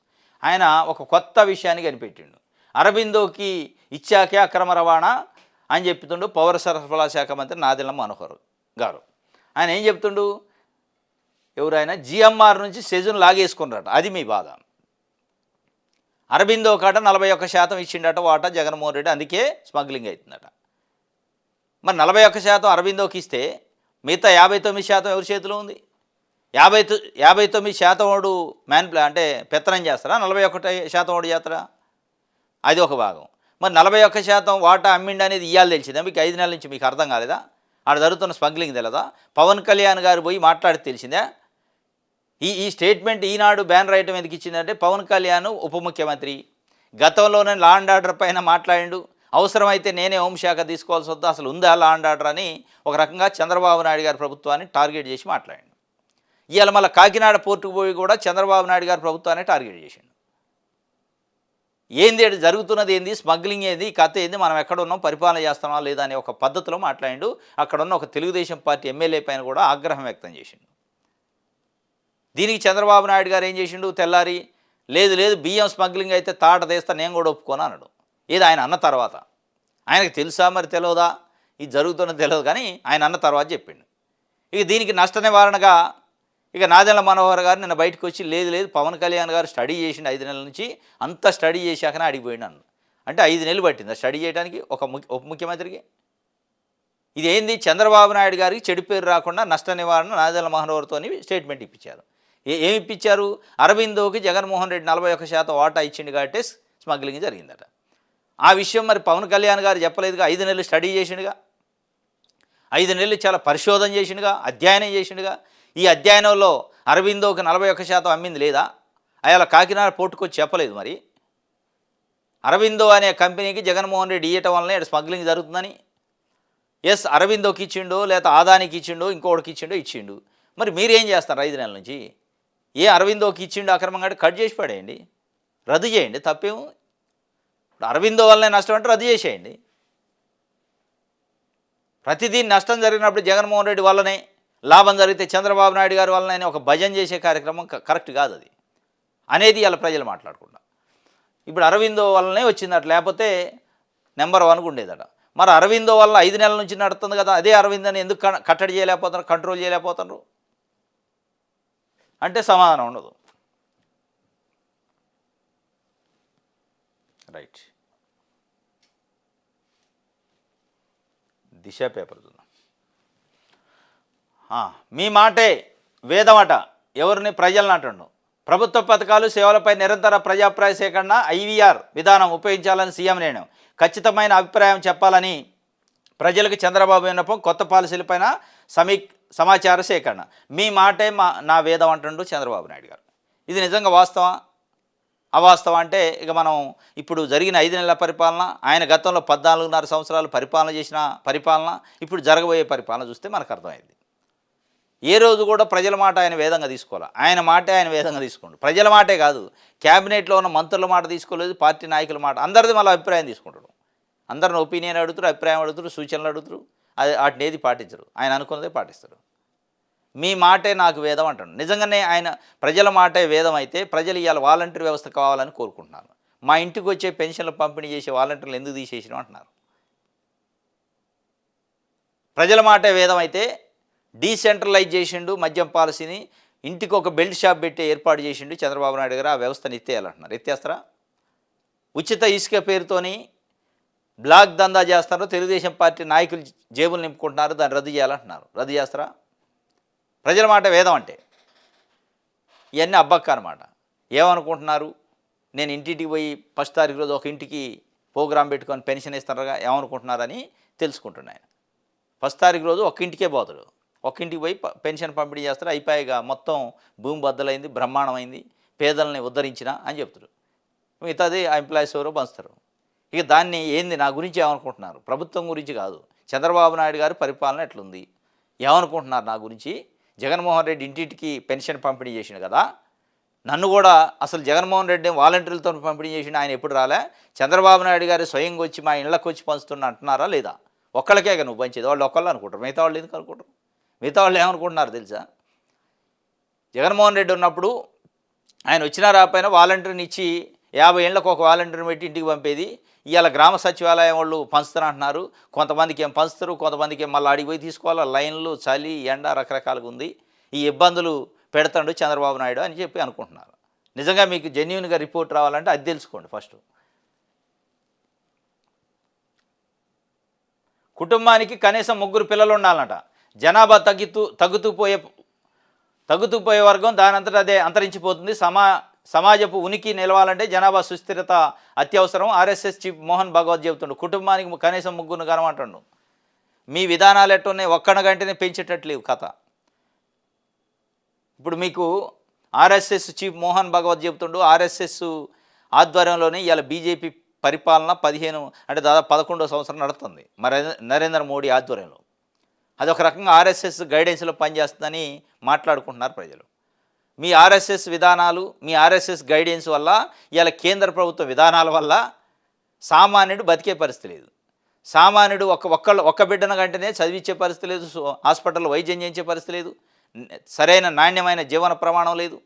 ఆయన ఒక కొత్త విషయాన్ని కనిపెట్టిండు. అరబిందోకి ఇచ్చాకే అక్రమ రవాణా అని చెప్తుండు పౌర సరఫరాల శాఖ మంత్రి నాదెళ్ల మనోహర్ గారు. ఆయన ఏం చెప్తుండు? ఎవరైనా జిఎంఆర్ నుంచి సెజున్ లాగేసుకున్నారట. అది మీ బాధ. అరబిందో కాట 41% ఇచ్చిండట వాటా జగన్మోహన్ రెడ్డి, అందుకే స్మగ్లింగ్ అవుతుందట. మరి 41% అరబిందోకి ఇస్తే మిగతా 59% ఎవరి చేతిలో ఉంది? 59% వాడు అంటే పెత్తనం చేస్తారా? 41% వాడు చేస్తారా? అది ఒక భాగం. మరి 41% వాటా అమ్మిండి అనేది ఇవ్వాలి తెలిసిందా మీకు? 5 నెలల నుంచి మీకు అర్థం కాలేదా? ఆడ జరుగుతున్న స్మగ్లింగ్ తెలదా? పవన్ కళ్యాణ్ గారు పోయి మాట్లాడి తెలిసిందా? ఈ స్టేట్మెంట్ ఈనాడు బ్యానర్ ఐటమ్ ఎందుకు ఇచ్చిందంటే, పవన్ కళ్యాణ్ ఉప ముఖ్యమంత్రి గతంలోనే లా అండ్ ఆర్డర్ పైన మాట్లాడిండు. అవసరమైతే నేనే హోంశాఖ తీసుకోవాల్సి వద్దా, అసలు ఉందా లా అండ్ ఆర్డర్ అని ఒక రకంగా చంద్రబాబు నాయుడు గారి ప్రభుత్వాన్ని టార్గెట్ చేసి మాట్లాడిండు. ఇవాళ మళ్ళీ కాకినాడ పోర్టుకు పోయి కూడా చంద్రబాబు నాయుడు గారి ప్రభుత్వాన్ని టార్గెట్ చేసిండు. ఏంది జరుగుతున్నది, ఏంది స్మగ్లింగ్, ఏంది కథ, ఏంది, మనం ఎక్కడ ఉన్నాం, పరిపాలన చేస్తామా లేదా అనే ఒక పద్ధతిలో మాట్లాడిండు. అక్కడ ఉన్న ఒక తెలుగుదేశం పార్టీ ఎమ్మెల్యే పైన కూడా ఆగ్రహం వ్యక్తం చేసిండు. దీనికి చంద్రబాబు నాయుడు గారు ఏం చేసిండు? తెల్లారి లేదు బియ్యం స్మగ్లింగ్ అయితే తాట తీస్తా, నేను కూడా ఒప్పుకోను అన్నాడు. ఏది ఆయన అన్న తర్వాత? ఆయనకు తెలుసా మరి తెలియదా? ఇది జరుగుతున్నది తెలియదు, కానీ ఆయన అన్న తర్వాత చెప్పిండు. ఇక దీనికి నష్ట నివారణగా ఇక నాదెళ్ల మనోహర్ గారు నిన్న బయటకు వచ్చి లేదు పవన్ కళ్యాణ్ గారు స్టడీ చేసిండు 5 నెలల నుంచి, అంతా స్టడీ చేశాకనే అడిగిపోయిండు అన్న. అంటే 5 నెలలు పట్టింది స్టడీ చేయడానికి ఒక ఉప ముఖ్యమంత్రికి? ఇది ఏంది? చంద్రబాబు నాయుడు గారికి చెడు పేరు రాకుండా నష్ట నివారణ నాదెళ్ల మనోహర్తో స్టేట్మెంట్ ఇప్పించారు. ఏమి ఇప్పించారు? అరబిందోకి జగన్మోహన్ రెడ్డి 41% వాటా ఇచ్చిండు కాబట్టి స్మగ్లింగ్ జరిగిందట. ఆ విషయం మరి పవన్ కళ్యాణ్ గారు చెప్పలేదుగా? 5 నెలలు స్టడీ చేసిండుగా, 5 నెలలు చాలా పరిశోధన చేసిండుగా, అధ్యయనం చేసిండుగా. ఈ అధ్యయనంలో అరబిందోకి 41% అమ్మింది లేదా? అలా కాకినాడ పోర్టుకు వచ్చి చెప్పలేదు మరి. అరబిందో అనే కంపెనీకి జగన్మోహన్ రెడ్డి ఇవ్వటం వల్లనే స్మగ్లింగ్ జరుగుతుందని. ఎస్, అరబిందోకి ఇచ్చిండో లేదా ఆదానికి ఇచ్చిండో ఇంకోటికి ఇచ్చిండు. మరి మీరేం చేస్తారు 5 నెలల నుంచి? ఏ అరబిందోకి ఇచ్చిండు అక్రమంగా కట్ చేసి పడేయండి, రద్దు చేయండి, తప్పేమో. అరబిందో వల్లనే నష్టం అంటే రద్దు చేసేయండి. ప్రతిదీ నష్టం జరిగినప్పుడు జగన్మోహన్ రెడ్డి వల్లనే, లాభం జరిగితే చంద్రబాబు నాయుడు గారి వల్లనే ఒక భజన చేసే కార్యక్రమం కరెక్ట్ కాదు అది అనేది ఇలా ప్రజలు మాట్లాడకుండా. ఇప్పుడు అరబిందో వల్లనే వచ్చిందట, లేకపోతే నెంబర్ 1కు ఉండేదట. మరి అరబిందో వల్ల 5 నెలల నుంచి నడుస్తుంది కదా, అదే అరవిందని ఎందుకు కట్టడి చేయలేకపోతున్నారు, కంట్రోల్ చేయలేకపోతున్నారు అంటే సమాధానం ఉండదు. రైట్. దిశ పేపర్ చూద్దాం. మీ మాటే వేదమట, ఎవరిని? ప్రజలను అంటుండు. ప్రభుత్వ పథకాలు సేవలపై నిరంతర ప్రజాభిప్రాయ సేకరణ ఐవీఆర్ విధానం ఉపయోగించాలని సీఎం నిర్ణయం. ఖచ్చితమైన అభిప్రాయం చెప్పాలని ప్రజలకు చంద్రబాబు విన్నపం. కొత్త పాలసీలపైన సమాచార సేకరణ. మీ మాటే నా వేదం అంటుండు చంద్రబాబు నాయుడు గారు. ఇది నిజంగా వాస్తవం అవాస్తవం అంటే ఇక మనం ఇప్పుడు జరిగిన 5 నెలల పరిపాలన, ఆయన గతంలో 14.5 సంవత్సరాలు పరిపాలన చేసిన పరిపాలన, ఇప్పుడు జరగబోయే పరిపాలన చూస్తే మనకు అర్థమైంది. ఏ రోజు కూడా ప్రజల మాట ఆయన వేదంగా తీసుకోవాలి. ఆయన మాటే ఆయన వేదంగా తీసుకోండి. ప్రజల మాటే కాదు, క్యాబినెట్లో ఉన్న మంత్రుల మాట తీసుకోలేదు, పార్టీ నాయకుల మాట, అందరిది మళ్ళీ అభిప్రాయం తీసుకుంటాడు. అందరిని ఒపీనియన్ అడుగుతారు, అభిప్రాయం అడుగుతారు, సూచనలు అడుగుతారు. వాటిని ఏది పాటించరు, ఆయన అనుకున్నదే పాటిస్తారు. మీ మాటే నాకు వేదం అంటాడు. నిజంగానే ఆయన ప్రజల మాటే వేదం అయితే ప్రజలు ఇవాళ వాలంటీర్ వ్యవస్థ కావాలని కోరుకుంటున్నారు. మా ఇంటికి వచ్చే పెన్షన్లు పంపిణీ చేసే వాలంటీర్లు ఎందుకు తీసేసినాం అంటున్నారు. ప్రజల మాటే వేదం అయితే డీసెంట్రలైజ్ చేసిండు మద్యం పాలసీని, ఇంటికి ఒక బెల్ట్ షాప్ పెట్టి ఏర్పాటు చేసిండు చంద్రబాబు నాయుడు గారు. ఆ వ్యవస్థను ఎత్తేయాలంటున్నారు. ఎత్తేస్తారా? ఉచిత ఇసుక పేరుతోని బ్లాక్ దందా చేస్తారో తెలుగుదేశం పార్టీ నాయకులు జేబులు నింపుకుంటున్నారు, దాన్ని రద్దు చేయాలంటున్నారు. రద్దు చేస్తారా? ప్రజల మాట వేదం అంటే ఇవన్నీ అబ్బక్క అనమాట. ఏమనుకుంటున్నారు? నేను ఇంటింటికి పోయి ఫస్ట్ తారీఖు రోజు ఒక ఇంటికి ప్రోగ్రాం పెట్టుకొని పెన్షన్ ఇస్తారుగా, ఏమనుకుంటున్నారని తెలుసుకుంటున్నాను. ఫస్ట్ తారీఖు రోజు ఒక ఇంటికే పోతాడు, ఒక ఇంటికి పోయి పెన్షన్ పంపిణీ చేస్తారు. అయిపోయాక మొత్తం భూమి బద్దలైంది, బ్రహ్మాండమైంది, పేదల్ని ఉద్ధరించిన అని చెప్తారు. మిగతాది ఆ ఎంప్లాయీస్ ఎవరో పంచుతారు. ఇక దాన్ని ఏంది నా గురించి ఏమనుకుంటున్నారు? ప్రభుత్వం గురించి కాదు, చంద్రబాబు నాయుడు గారి పరిపాలన ఎట్లుంది ఏమనుకుంటున్నారు నా గురించి? జగన్మోహన్ రెడ్డి ఇంటింటికి పెన్షన్ పంపిణీ చేసిండు కదా, నన్ను కూడా అసలు జగన్మోహన్ రెడ్డి వాలంటీర్లతో పంపిణీ చేసిన ఆయన ఎప్పుడు రాలే, చంద్రబాబు నాయుడు గారు స్వయంగా వచ్చి మా ఇళ్ళకి వచ్చి పంచుతున్నా అంటున్నారా లేదా? ఒక్కళ్ళకే నువ్వు పంచేది, వాళ్ళు ఒక్కళ్ళు అనుకుంటారు, మిగతా వాళ్ళు ఎందుకు అనుకుంటారు? మిగతా వాళ్ళు ఏమనుకుంటున్నారు తెలుసా? జగన్మోహన్ రెడ్డి ఉన్నప్పుడు ఆయన వచ్చినా రాకపోయినా వాలంటీర్ని ఇచ్చి 50 ఏళ్ళకు ఒక వాలంటీర్ని పెట్టి ఇంటికి పంపేది. ఇవాళ గ్రామ సచివాలయం వాళ్ళు పంచుతారంటున్నారు, కొంతమందికి ఏం పంచుతారు, కొంతమందికి ఏం మళ్ళీ అడిగి పోయి తీసుకోవాలి, లైన్లు, చలి, ఎండ రకరకాలుగా ఉంది, ఈ ఇబ్బందులు పెడతాడు చంద్రబాబు నాయుడు అని చెప్పి అనుకుంటున్నారు. నిజంగా మీకు జెన్యూన్గా రిపోర్ట్ రావాలంటే అది తెలుసుకోండి. ఫస్ట్ కుటుంబానికి కనీసం 3 పిల్లలు ఉండాలన్నట. జనాభా తగ్గుతూ పోయే వర్గం దానంతటా అదే అంతరించిపోతుంది. సమాజపు ఉనికి నిలవాలంటే జనాభా సుస్థిరత అత్యవసరం. RSS chief Mohan Bhagwat చెబుతుండు. కుటుంబానికి కనీసం 3 కనమంటుండు. మీ విధానాలు ఎట్టున్నాయి, ఒక్కడి గంటనే పెంచేటట్లేవు కథ. ఇప్పుడు మీకు RSS chief Mohan Bhagwat చెబుతుండు, RSS ఆధ్వర్యంలోనే ఇవాళ బీజేపీ పరిపాలన 15 అంటే దాదాపు 11వ సంవత్సరం నడుస్తుంది నరేంద్ర మోడీ ఆధ్వర్యంలో. అదొక రకంగా ఆర్ఎస్ఎస్ గైడెన్స్లో పనిచేస్తుందని మాట్లాడుకుంటున్నారు ప్రజలు. మీ ఆర్ఎస్ఎస్ విధానాలు, మీ ఆర్ఎస్ఎస్ గైడెన్స్ వల్ల, ఇవాళ కేంద్ర ప్రభుత్వ విధానాల వల్ల సామాన్యుడు బతికే పరిస్థితి లేదు. సామాన్యుడు ఒక్క బిడ్డన కంటేనే చదివించే పరిస్థితి లేదు, హాస్పిటల్లో వైద్యం చేయించే పరిస్థితి లేదు, సరైన నాణ్యమైన జీవన ప్రమాణం లేదు,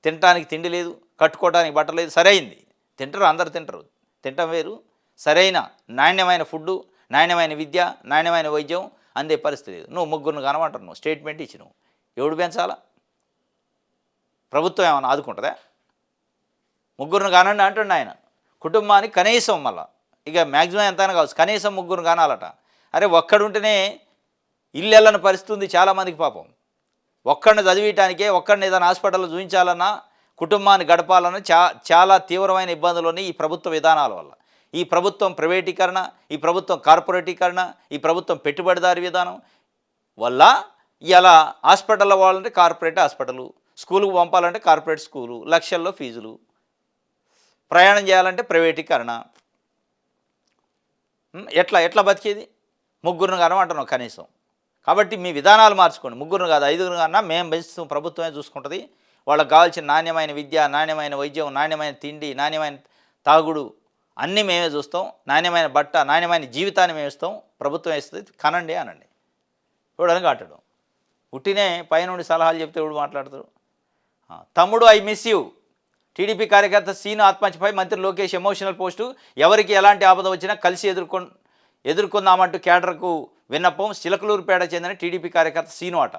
తినడానికి తిండి లేదు, కట్టుకోవడానికి బట్ట లేదు. సరైంది తింటారు, అందరు తింటారు, తింటం వేరు. సరైన నాణ్యమైన ఫుడ్డు, నాణ్యమైన విద్య, నాణ్యమైన వైద్యం అందే పరిస్థితి లేదు. నువ్వు 3 కనమంటారు, నువ్వు స్టేట్మెంట్ ఇచ్చినావు. ఎవడు పెంచాలా? ప్రభుత్వం ఏమైనా ఆదుకుంటుందా? 3 కానండి అంటుండే ఆయన. కుటుంబానికి కనీసం మళ్ళా ఇక మ్యాక్సిమం ఎంతైనా కావచ్చు, కనీసం 3 కానాలట. అరే ఒక్కడుంటేనే ఇల్లు వెళ్ళని పరిస్థితి ఉంది చాలామందికి. పాపం ఒక్కడిని చదివించడానికే, ఒక్కడిని ఏదైనా హాస్పిటల్లో చూపించాలన్నా, కుటుంబాన్ని గడపాలన్నా చాలా తీవ్రమైన ఇబ్బందులు ఉన్నాయి ఈ ప్రభుత్వ విధానాల వల్ల. ఈ ప్రభుత్వం ప్రైవేటీకరణ, ఈ ప్రభుత్వం కార్పొరేటీకరణ, ఈ ప్రభుత్వం పెట్టుబడిదారి విధానం వల్ల ఇలా హాస్పిటల్లో పోవాలంటే కార్పొరేట్ హాస్పిటలు, స్కూలుకు పంపాలంటే కార్పొరేట్ స్కూలు, లక్షల్లో ఫీజులు, ప్రయాణం చేయాలంటే ప్రైవేటీకరణ. ఎట్లా బతికేది? 3 కనమంటున్నాం కనీసం. కాబట్టి మీ విధానాలు మార్చుకోండి. 3 కాదు, 5 కన్నా మేము పెంచుతాం, ప్రభుత్వమే చూసుకుంటుంది. వాళ్ళకి కావాల్సిన నాణ్యమైన విద్య, నాణ్యమైన వైద్యం, నాణ్యమైన తిండి, నాణ్యమైన తాగుడు అన్నీ మేమే చూస్తాం. నాణ్యమైన బట్ట, నాణ్యమైన జీవితాన్ని మేము ఇస్తాం, ప్రభుత్వం ఇస్తుంది, కనండి అనండి. ఎవడని కాటాడు. ఉట్టినే పైనుండి సలహాలు చెప్తే ఎవడు మాట్లాడతారు? తమ్ముడు ఐ మిస్ యూ. టీడీపీ కార్యకర్త సీను ఆత్మహత్యపై మంత్రి లోకేష్ ఎమోషనల్ పోస్టు. ఎవరికి ఎలాంటి ఆపద వచ్చినా కలిసి ఎదుర్కొందామంటూ కేడర్కు విన్నపం. చిలకలూరుపేట చెందిన టీడీపీ కార్యకర్త సీను అట.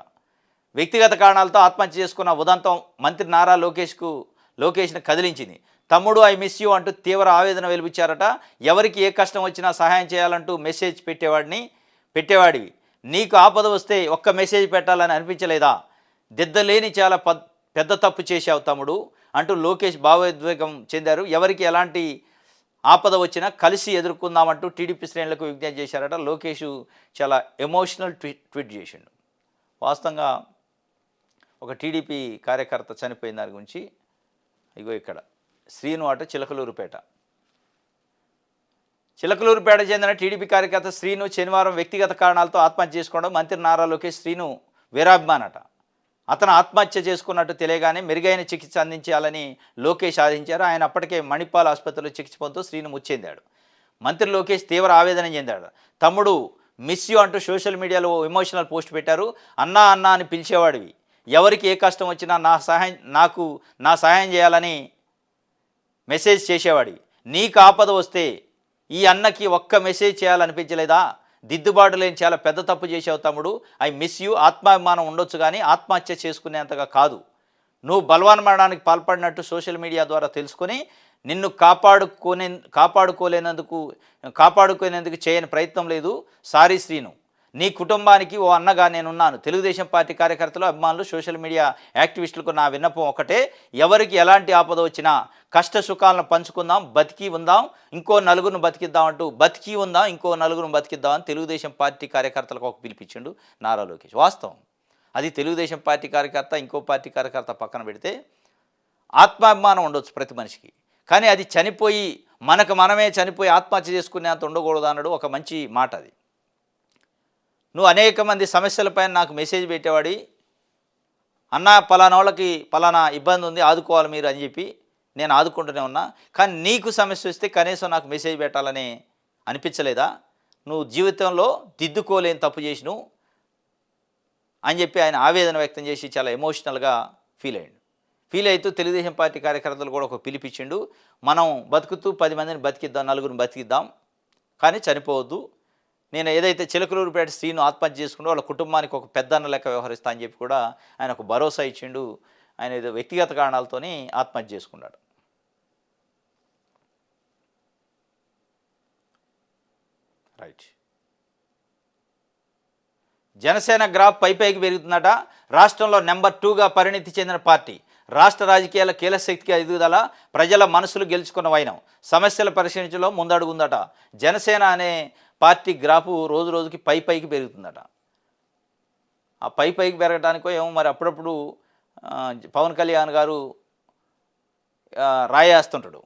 వ్యక్తిగత కారణాలతో ఆత్మహత్య చేసుకున్న ఉదంతం మంత్రి నారా లోకేష్ను కదిలించింది. తమ్ముడు ఐ మిస్ యూ అంటూ తీవ్ర ఆవేదన వెలిపించారట. ఎవరికి ఏ కష్టం వచ్చినా సహాయం చేయాలంటూ మెసేజ్ పెట్టేవాడివి. నీకు ఆపద వస్తే ఒక్క మెసేజ్ పెట్టాలని అనిపించలేదా? దిద్దలేని చాలా పెద్ద తప్పు చేశావు తమ్ముడు అంటూ లోకేష్ భావోద్వేగం చెందారు. ఎవరికి ఎలాంటి ఆపద వచ్చినా కలిసి ఎదుర్కొందామంటూ టీడీపీ శ్రేణులకు విజ్ఞప్తి చేశారట. లోకేష్ చాలా ఎమోషనల్ ట్వీట్ చేసిండు. వాస్తవంగా ఒక టీడీపీ కార్యకర్త చనిపోయిన దాని గురించి ఇగో ఇక్కడ శ్రీను అట చిలకలూరుపేట చెందిన టీడీపీ కార్యకర్త శ్రీను శనివారం వ్యక్తిగత కారణాలతో ఆత్మహత్య చేసుకోవడం. మంత్రి నారా లోకేష్ శ్రీను వీరాభిమానట. అతను ఆత్మహత్య చేసుకున్నట్టు తెలియగానే మెరుగైన చికిత్స అందించాలని లోకేష్ ఆదేశించారు. ఆయన అప్పటికే మణిపాల్ ఆసుపత్రిలో చికిత్స పొందుతూ శ్రీను ముచ్చెందాడు. మంత్రి లోకేష్ తీవ్ర ఆవేదన చెందాడు. తమ్ముడు మిస్ యూ అంటూ సోషల్ మీడియాలో ఎమోషనల్ పోస్ట్ పెట్టారు. అన్నా అని పిలిచేవాడివి. ఎవరికి ఏ కష్టం వచ్చినా నా సహాయం చేయాలని మెసేజ్ చేసేవాడివి. నీకు ఆపద వస్తే ఈ అన్నకి ఒక్క మెసేజ్ చేయాలనిపించలేదా? దిద్దుబాటు లేని చాలా పెద్ద తప్పు చేసావు తమ్ముడు. I miss you. ఆత్మాభిమానం ఉండొచ్చు కానీ ఆత్మహత్య చేసుకునేంతగా కాదు. నువ్వు బలవన్మరణానికి పాల్పడినట్టు సోషల్ మీడియా ద్వారా తెలుసుకొని నిన్ను కాపాడుకునేందుకు చేయని ప్రయత్నం లేదు. సారీ శ్రీను. నీ కుటుంబానికి ఓ అన్నగా నేనున్నాను. తెలుగుదేశం పార్టీ కార్యకర్తలు, అభిమానులు, సోషల్ మీడియా యాక్టివిస్టులకు నా విన్నపం ఒకటే, ఎవరికి ఎలాంటి ఆపద వచ్చినా కష్ట సుఖాలను పంచుకుందాం, బతికి ఉందాం, ఇంకో నలుగురిని బతికిద్దాం అంటూ బతికి ఉందాం, ఇంకో నలుగురిని బతికిద్దాం అని తెలుగుదేశం పార్టీ కార్యకర్తలకు ఒక పిలిపించిండు నారా లోకేష్. వాస్తవం అది. తెలుగుదేశం పార్టీ కార్యకర్త ఇంకో పార్టీ కార్యకర్త పక్కన పెడితే ఆత్మాభిమానం ఉండొచ్చు ప్రతి మనిషికి, కానీ అది చనిపోయి మనమే చనిపోయి ఆత్మహత్య చేసుకునేంత ఉండకూడదు అన్నాడు ఒక మంచి మాట. అది నువ్వు అనేక మంది సమస్యలపైన నాకు మెసేజ్ పెట్టేవాడి, అన్న పలానా వాళ్ళకి పలానా ఇబ్బంది ఉంది ఆదుకోవాలి మీరు అని చెప్పి నేను ఆదుకుంటూనే ఉన్నా, కానీ నీకు సమస్య వస్తే కనీసం నాకు మెసేజ్ పెట్టాలని అనిపించలేదా? నువ్వు జీవితంలో దిద్దుకోలేని తప్పు చేసినావు అని చెప్పి ఆయన ఆవేదన వ్యక్తం చేసి చాలా ఎమోషనల్గా ఫీల్ అవుతూ తెలుగుదేశం పార్టీ కార్యకర్తలు కూడా ఒక పిలిపించిండు. మనం బతుకుతూ 10 మందిని బతికిద్దాం, నలుగురిని బతికిద్దాం, కానీ చనిపోవద్దు. నేను ఏదైతే చిలకలూరుపేట శ్రీను ఆత్మహత్య చేసుకుంటూ వాళ్ళ కుటుంబానికి ఒక పెద్దన్న లెక్క వ్యవహరిస్తా అని చెప్పి కూడా ఆయన ఒక భరోసా ఇచ్చిండు. ఆయన ఏదో వ్యక్తిగత కారణాలతోని ఆత్మహత్య చేసుకున్నాడు. రైట్. జనసేన గ్రాఫ్ పైకి పెరుగుతుందట. రాష్ట్రంలో నెంబర్ 2గా పరిణితి చెందిన పార్టీ. రాష్ట్ర రాజకీయాల కీలశక్తికి ఎదుగుదల, ప్రజల మనసులు గెలుచుకున్న వైనం, సమస్యల పరిశీలించడంలో ముందడుగుందట. జనసేన అనే పార్టీ గ్రాఫ్ రోజు రోజుకి పైకి పెరుగుతుందట. ఆ పైకి పెరగడానికో ఏమో మరి అప్పుడప్పుడు పవన్ కళ్యాణ్ గారు రాయేస్తుంటాడు,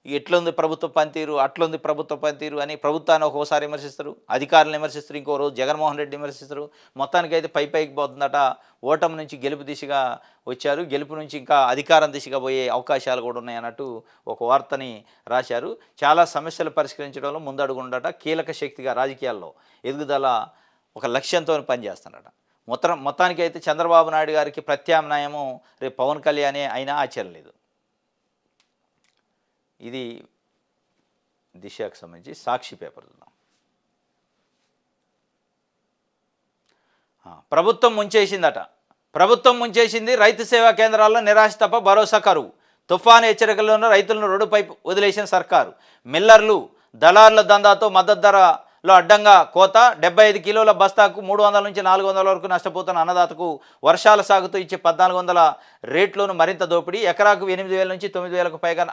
ఎట్లుంది ప్రభుత్వ పనితీరు, అట్లుంది ప్రభుత్వ పనితీరు అని ప్రభుత్వాన్ని ఒక్కోసారి విమర్శిస్తారు, అధికారులను విమర్శిస్తారు, ఇంకో రోజు జగన్మోహన్ రెడ్డి విమర్శిస్తారు. మొత్తానికైతే పైకి పోతుందట. ఓటమి నుంచి గెలుపు దిశగా వచ్చారు, గెలుపు నుంచి ఇంకా అధికారం దిశగా పోయే అవకాశాలు కూడా ఉన్నాయన్నట్టు ఒక వార్తని రాశారు. చాలా సమస్యలు పరిష్కరించడంలో ముందడుగుండట. కీలక శక్తిగా రాజకీయాల్లో ఎదుగుదల ఒక లక్ష్యంతో పనిచేస్తున్నాడట. మొత్తానికైతే చంద్రబాబు నాయుడు గారికి ప్రత్యామ్నాయము రేపు పవన్ కళ్యాణే అయినా ఆశ్చర్యం లేదు. ఇది దిశకు సంబంధించి సాక్షి పేపర్ చూద్దాం. ప్రభుత్వం ముంచేసింది. రైతు సేవా కేంద్రాల్లో నిరాశ తప్ప భరోసా కరువు. తుఫాను హెచ్చరికల్లోనూ రైతులను రోడ్డుపై వదిలేసిన సర్కారు. మిల్లర్లు, దళారుల దందాతో మద్దతు ధరలో అడ్డంగా కోత. 75 కిలోల బస్తాకు 300 నుంచి 400 వరకు నష్టపోతున్న అన్నదాతకు వర్షాల సాగుతూ ఇచ్చే 1400 రేట్లోనూ మరింత దోపిడీ. ఎకరాకు 8,000 నుంచి 9,000కు పైగా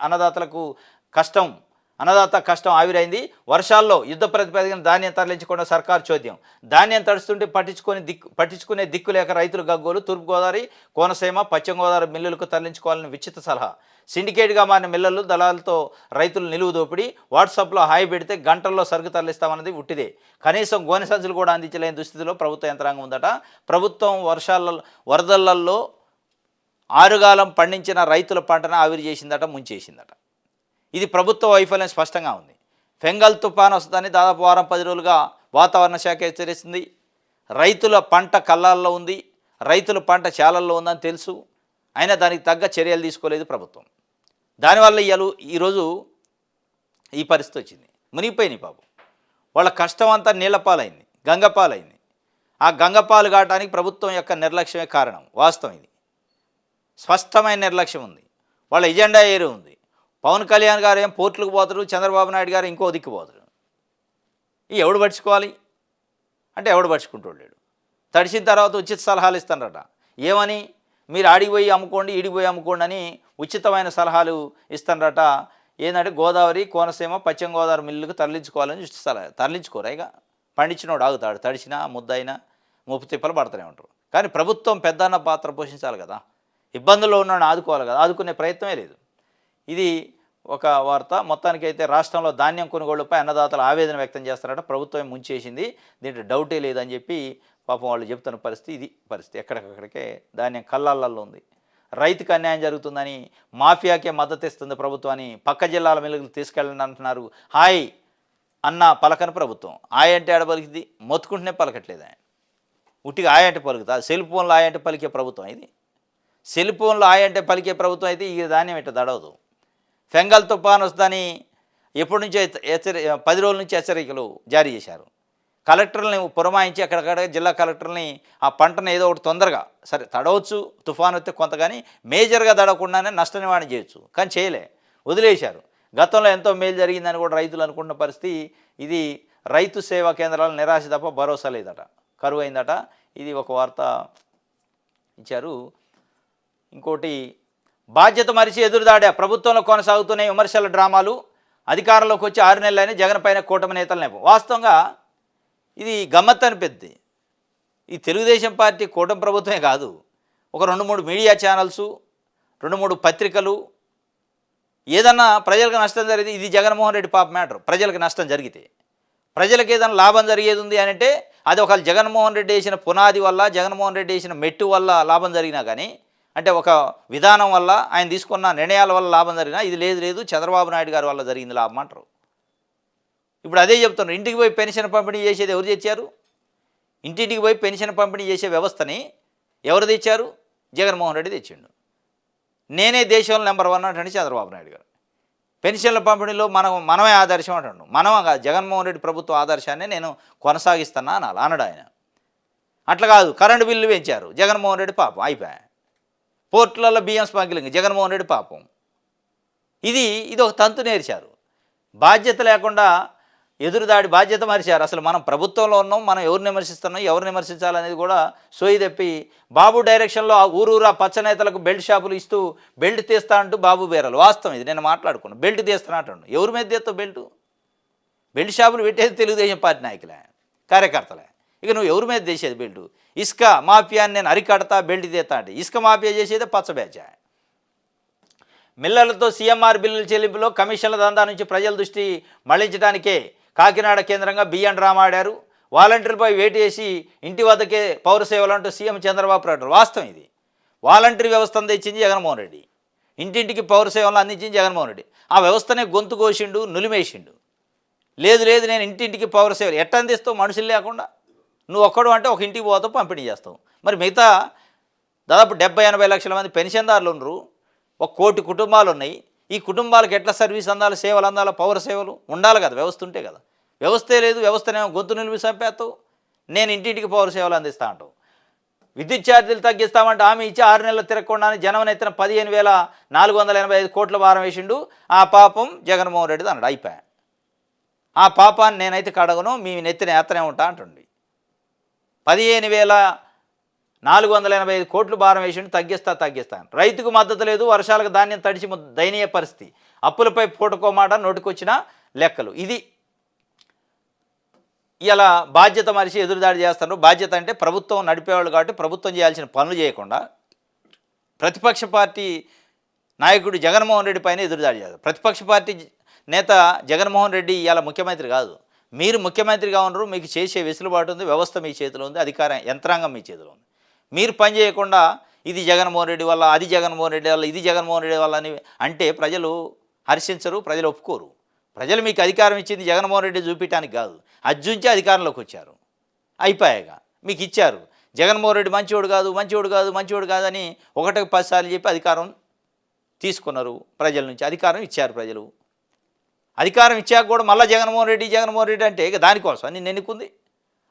అన్నదాత కష్టం ఆవిరైంది. వర్షాల్లో యుద్ధ ప్రతిపాదికన ధాన్యం తరలించకుండా సర్కారు చోద్యం. ధాన్యం తడుస్తుంటే పట్టించుకునే దిక్కు లేక రైతులు గగ్గోలు. తూర్పుగోదావరి, కోనసీమ, పశ్చిమ గోదావరి మిల్లులకు తరలించుకోవాలని విచిత్ర సలహా. సిండికేట్గా మారిన మిల్లర్లు, దళాలతో రైతులు నిలువు దోపిడీ. వాట్సాప్లో హాయి పెడితే గంటల్లో సరుకు తరలిస్తామన్నది ఉట్టిదే. కనీసం గోనె సంచులు కూడా అందించలేని దుస్థితిలో ప్రభుత్వ యంత్రాంగం ఉందట. ప్రభుత్వం వరదలలో ఆరుగాలం పండించిన రైతుల పంటను ఆవిరి చేసిందట, ముంచేసిందట. ఇది ప్రభుత్వ వైఫల్యం స్పష్టంగా ఉంది. ఫెంగల్ తుఫాను వస్తుందని దాదాపు వారం 10 రోజులుగా వాతావరణ శాఖ హెచ్చరిస్తుంది. రైతుల పంట కళ్ళాల్లో ఉంది, రైతుల పంట చాలల్లో ఉందని తెలుసు, అయినా దానికి తగ్గ చర్యలు తీసుకోలేదు ప్రభుత్వం. దానివల్ల ఈరోజు ఈ పరిస్థితి వచ్చింది. మునిగిపోయినాయి పాపం. వాళ్ళ కష్టం అంతా నీళ్లపాలైంది, గంగపాలైంది. ఆ గంగపాలు కావడానికి ప్రభుత్వం యొక్క నిర్లక్ష్యమే కారణం. వాస్తవం ఇది. స్పష్టమైన నిర్లక్ష్యం ఉంది. వాళ్ళ ఎజెండా ఏరే ఉంది. పవన్ కళ్యాణ్ గారు ఏం పోర్టులకు పోతారు, చంద్రబాబు నాయుడు గారు ఇంకో దిక్కు పోతారు. ఎవడు పట్టించుకోవాలి అంటే ఎవడు పట్టించుకుంటోలేడు. తడిసిన తర్వాత ఉచిత సలహాలు ఇస్తారట. ఏమని? మీరు ఆడిపోయి అమ్ముకోండి, ఈడిపోయి అమ్ముకోండి అని ఉచితమైన సలహాలు ఇస్తారట. ఏంటంటే గోదావరి, కోనసీమ, పశ్చిమ గోదావరి మిల్లులకు తరలించుకోవాలని ఉచిత సలహా. తరలించుకోరా? ఇక పండించినోడు ఆగుతాడు. తడిచినా ముద్దయినా ముప్పు తిప్పలు పడుతూనే ఉంటారు. కానీ ప్రభుత్వం పెద్దన్న పాత్ర పోషించాలి కదా, ఇబ్బందుల్లో ఉన్నాడు ఆదుకోవాలి కదా, ఆదుకునే ప్రయత్నమే లేదు. ఇది ఒక వార్త. మొత్తానికైతే రాష్ట్రంలో ధాన్యం కొనుగోళ్లపై అన్నదాతలు ఆవేదన వ్యక్తం చేస్తారట. ప్రభుత్వం ముంచేసింది, దీంట్లో డౌటే లేదని చెప్పి పాపం వాళ్ళు చెప్తున్న పరిస్థితి. ఇది పరిస్థితి. ఎక్కడికక్కడికే ధాన్యం కళ్ళాలలో ఉంది. రైతుకు అన్యాయం జరుగుతుందని, మాఫియాకే మద్దతు ఇస్తుంది ప్రభుత్వాన్ని, పక్క జిల్లాల మిల్లులకు తీసుకెళ్ళండి అంటున్నారు. హాయ్ అన్న పలకని ప్రభుత్వం. హాయ్ అంటే ఆడ పలికింది, మొత్తుకుంటూనే పలకట్లేదు ఆయన. ఉట్టిగా హాయ్ అంటే పలుకుతా? సెల్ ఫోన్లో హాయ్ అంటే పలికే ప్రభుత్వం ఇది. సెల్ ఫోన్లో హాయ్ అంటే పలికే ప్రభుత్వం అయితే ఈ ధాన్యం ఇట్లా దడవదు. ఫెంగల్ తుఫాను వస్తుందని ఎప్పటి నుంచో 10 రోజుల నుంచి హెచ్చరికలు జారీ చేశారు. కలెక్టర్లని పురమాయించి అక్కడక్కడ జిల్లా కలెక్టర్ని ఆ పంటను ఏదో ఒకటి తొందరగా, సరే తడవచ్చు తుఫాను వస్తే కొంత, కానీ మేజర్గా తడవకుండానే నష్ట నివారణ చేయొచ్చు, కానీ చేయలే, వదిలేశారు. గతంలో ఎంతో మేలు జరిగిందని కూడా రైతులు అనుకున్న పరిస్థితి. ఇది రైతు సేవా కేంద్రాల నిరాశ తప్ప భరోసా లేదట, కరువు అయిందట. ఇది ఒక వార్త ఇచ్చారు. ఇంకోటి, బాధ్యత మరిచి ఎదురుదాడా, ప్రభుత్వంలో కొనసాగుతున్న విమర్శల డ్రామాలు, అధికారంలోకి వచ్చి 6 నెలలైన జగన్ పైన కూటమి నేతల నేపం. వాస్తవంగా ఇది గమ్మత్తు అనిపిద్ది. ఈ తెలుగుదేశం పార్టీ కూటమి ప్రభుత్వమే కాదు, ఒక 2-3 మీడియా ఛానల్సు, 2-3 పత్రికలు, ఏదన్నా ప్రజలకు నష్టం జరిగితే ఇది జగన్మోహన్ రెడ్డి పాప మ్యాటర్. ప్రజలకు నష్టం జరిగితే, ప్రజలకు ఏదైనా లాభం జరిగేది ఉంది అని అంటే అది ఒక జగన్మోహన్ రెడ్డి వేసిన పునాది వల్ల, జగన్మోహన్ రెడ్డి వేసిన మెట్టు వల్ల లాభం జరిగినా కానీ, అంటే ఒక విధానం వల్ల, ఆయన తీసుకున్న నిర్ణయాల వల్ల లాభం జరిగినా, ఇది లేదు చంద్రబాబు నాయుడు గారి వల్ల జరిగింది లాభం అంటారు. ఇప్పుడు అదే చెప్తున్నారు. ఇంటికి పోయి పెన్షన్ పంపిణీ చేసేది ఎవరు తెచ్చారు? ఇంటింటికి పోయి పెన్షన్ పంపిణీ చేసే వ్యవస్థని ఎవరు తెచ్చారు? జగన్మోహన్ రెడ్డి తెచ్చిండు. నేనే దేశంలో నెంబర్ 1 అంటే చంద్రబాబు నాయుడు గారు. పెన్షన్ల పంపిణీలో మనమే ఆదర్శం అంటాడు. మనం కాదు, జగన్మోహన్ రెడ్డి ప్రభుత్వ ఆదర్శాన్ని నేను కొనసాగిస్తున్నా అన్నాడు ఆయన. అట్లా కాదు, కరెంటు బిల్లు పెంచారు, జగన్మోహన్ రెడ్డి పాపం అయిపోయా. పోర్టులలో బియ్యం స్మగ్లింగ్, జగన్మోహన్ రెడ్డి పాపం. ఇది ఒక తంతు నేర్చారు. బాధ్యత లేకుండా ఎదురుదాడి, బాధ్యత మరిచారు. అసలు మనం ప్రభుత్వంలో ఉన్నాం, మనం ఎవరిని విమర్శిస్తున్నాం, ఎవరిని విమర్శించాలనేది కూడా సోయి తప్పి, బాబు డైరెక్షన్లో ఊరూరా పచ్చనేతలకు బెల్ట్ షాపులు ఇస్తూ బెల్ట్ తీస్తా అంటూ బాబు బేరాలు. వాస్తవం ఇది, నేను మాట్లాడుకున్నాను. బెల్ట్ తీస్తాను అంటాడు. ఎవరి మీద తీస్తావు బెల్ట్ షాపులు పెట్టేది తెలుగుదేశం పార్టీ నాయకులే, కార్యకర్తలే. ఇక నువ్వు ఎవరి మీద చేసేది బెల్టు? ఇసుక మాఫియాని నేను అరికడతా, బెల్ట్ తీస్తా అంటే ఇసుక మాఫియా చేసేదే పచ్చ బ్యాచ్. మిల్లర్లతో సీఎంఆర్ బిల్లుల చెల్లింపులో కమిషన్ల దందా నుంచి ప్రజల దృష్టి మళ్లించడానికే కాకినాడ కేంద్రంగా బియ్యం డ్రామా ఆడారు. వాలంటీర్లపై వేటు చేసి ఇంటి వద్దకే పౌర సేవలు అంటూ సీఎం చంద్రబాబు ప్రకటన. వాస్తవం ఇది. వాలంటీర్ వ్యవస్థను తెచ్చింది జగన్మోహన్ రెడ్డి, ఇంటింటికి పౌర సేవలు అందించింది జగన్మోహన్ రెడ్డి. ఆ వ్యవస్థనే గొంతు కోసిండు, నులిమేసిండు. లేదు నేను ఇంటింటికి పౌర సేవలు ఎట్లా అందిస్తావు? మనుషులు లేకుండా నువ్వు ఒక్కడు అంటే ఒక ఇంటికి పోతావు, పంపిణీ చేస్తావు. మరి మిగతా దాదాపు 70-80 లక్షల మంది పెన్షన్దారులు ఉన్నారు, 1 కోటి కుటుంబాలు ఉన్నాయి. ఈ కుటుంబాలకు ఎట్లా సర్వీస్ అందాలి, సేవలు అందాలి, పౌర సేవలు ఉండాలి కదా, వ్యవస్థ ఉంటే కదా. వ్యవస్థే లేదు, వ్యవస్థనేమో గొంతు నిలిపి చంపేస్తావు. నేను ఇంటింటికి పౌర సేవలు అందిస్తా అంటావు. విద్యుత్ ఛార్జీలు తగ్గిస్తామంటే హామీ ఇచ్చి 6 నెలలు తిరగకుండా జనం ఎత్తిన 15,485 కోట్ల భారం వేసిండు. ఆ పాపం జగన్మోహన్ రెడ్డిది అన్నాడు. అయిపోయా. ఆ పాపాన్ని నేనైతే కడగను, మీ నెత్తిన ఎత్తనే ఉంటా అంటుండి. 15,485 కోట్లు భారం వేసిండు. తగ్గిస్తాను. రైతుకు మద్దతు లేదు, వర్షాలకు ధాన్యం తడిచి దయనీయ పరిస్థితి, అప్పులపై పూటకోమాట నోటికొచ్చిన లెక్కలు. ఇది ఇలా బాధ్యత మరిచి ఎదురుదాడి చేస్తారు. బాధ్యత అంటే ప్రభుత్వం నడిపేవాళ్ళు కాబట్టి ప్రభుత్వం చేయాల్సిన పనులు చేయకుండా ప్రతిపక్ష పార్టీ నాయకుడు జగన్మోహన్ రెడ్డి పైన ఎదురుదాడి చేస్తారు. ప్రతిపక్ష పార్టీ నేత జగన్మోహన్ రెడ్డి ఇవాళ ముఖ్యమంత్రి కాదు. మీరు ముఖ్యమంత్రిగా ఉన్నారు, మీకు చేసే వెసులుబాటు ఉంది, వ్యవస్థ మీ చేతిలో ఉంది, అధికార యంత్రాంగం మీ చేతిలో ఉంది. మీరు పని చేయకుండా ఇది జగన్మోహన్ రెడ్డి వల్ల, అది జగన్మోహన్ రెడ్డి వల్ల, ఇది జగన్మోహన్ రెడ్డి వల్ల అని అంటే ప్రజలు హర్షించరు, ప్రజలు ఒప్పుకోరు. ప్రజలు మీకు అధికారం ఇచ్చింది జగన్మోహన్ రెడ్డి చూపించడానికి కాదు, అజ్జుంచి అధికారంలోకి వచ్చారు. అయిపోయాక మీకు ఇచ్చారు. జగన్మోహన్ రెడ్డి మంచివాడు కాదు అని 1కి 10 సార్లు చెప్పి అధికారం తీసుకున్నారు ప్రజల నుంచి. అధికారం ఇచ్చారు ప్రజలు. అధికారం ఇచ్చాక కూడా మళ్ళీ జగన్మోహన్ రెడ్డి అంటే ఇక దానికోసం నిన్ను ఎన్నుకుంది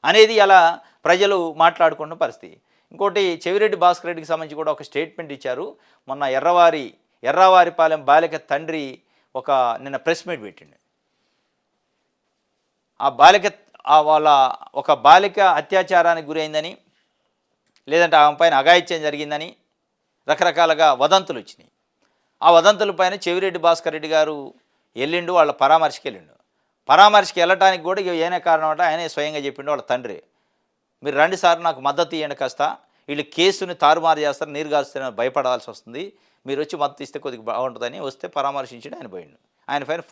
అనేది అలా ప్రజలు మాట్లాడుకున్న పరిస్థితి. ఇంకోటి, చెవిరెడ్డి భాస్కర్ రెడ్డికి సంబంధించి కూడా ఒక స్టేట్మెంట్ ఇచ్చారు. మొన్న ఎర్రవారిపాలెం బాలిక తండ్రి నిన్న ప్రెస్ మీట్ పెట్టిండు. ఒక బాలిక అత్యాచారానికి గురైందని, లేదంటే ఆమె పైన అఘాయిత్యం జరిగిందని రకరకాలుగా వదంతులు వచ్చినాయి. ఆ వదంతుల పైన చెవిరెడ్డి భాస్కర్ రెడ్డి గారు వెళ్ళిండు, వాళ్ళ పరామర్శకి వెళ్ళటానికి కూడా ఏనే కారణం అంటే ఆయనే స్వయంగా చెప్పిండు వాళ్ళ తండ్రి. మీరు రండి సార్, నాకు మద్దతు ఇవ్వండి, కాస్త వీళ్ళు కేసుని తారుమారు చేస్తారు, నీరు కాస్తారని భయపడాల్సి వస్తుంది, మీరు వచ్చి మద్దతు ఇస్తే కొద్దిగా బాగుంటుందని వస్తే పరామర్శించడం ఆయన పోయిండు. ఆయన పైన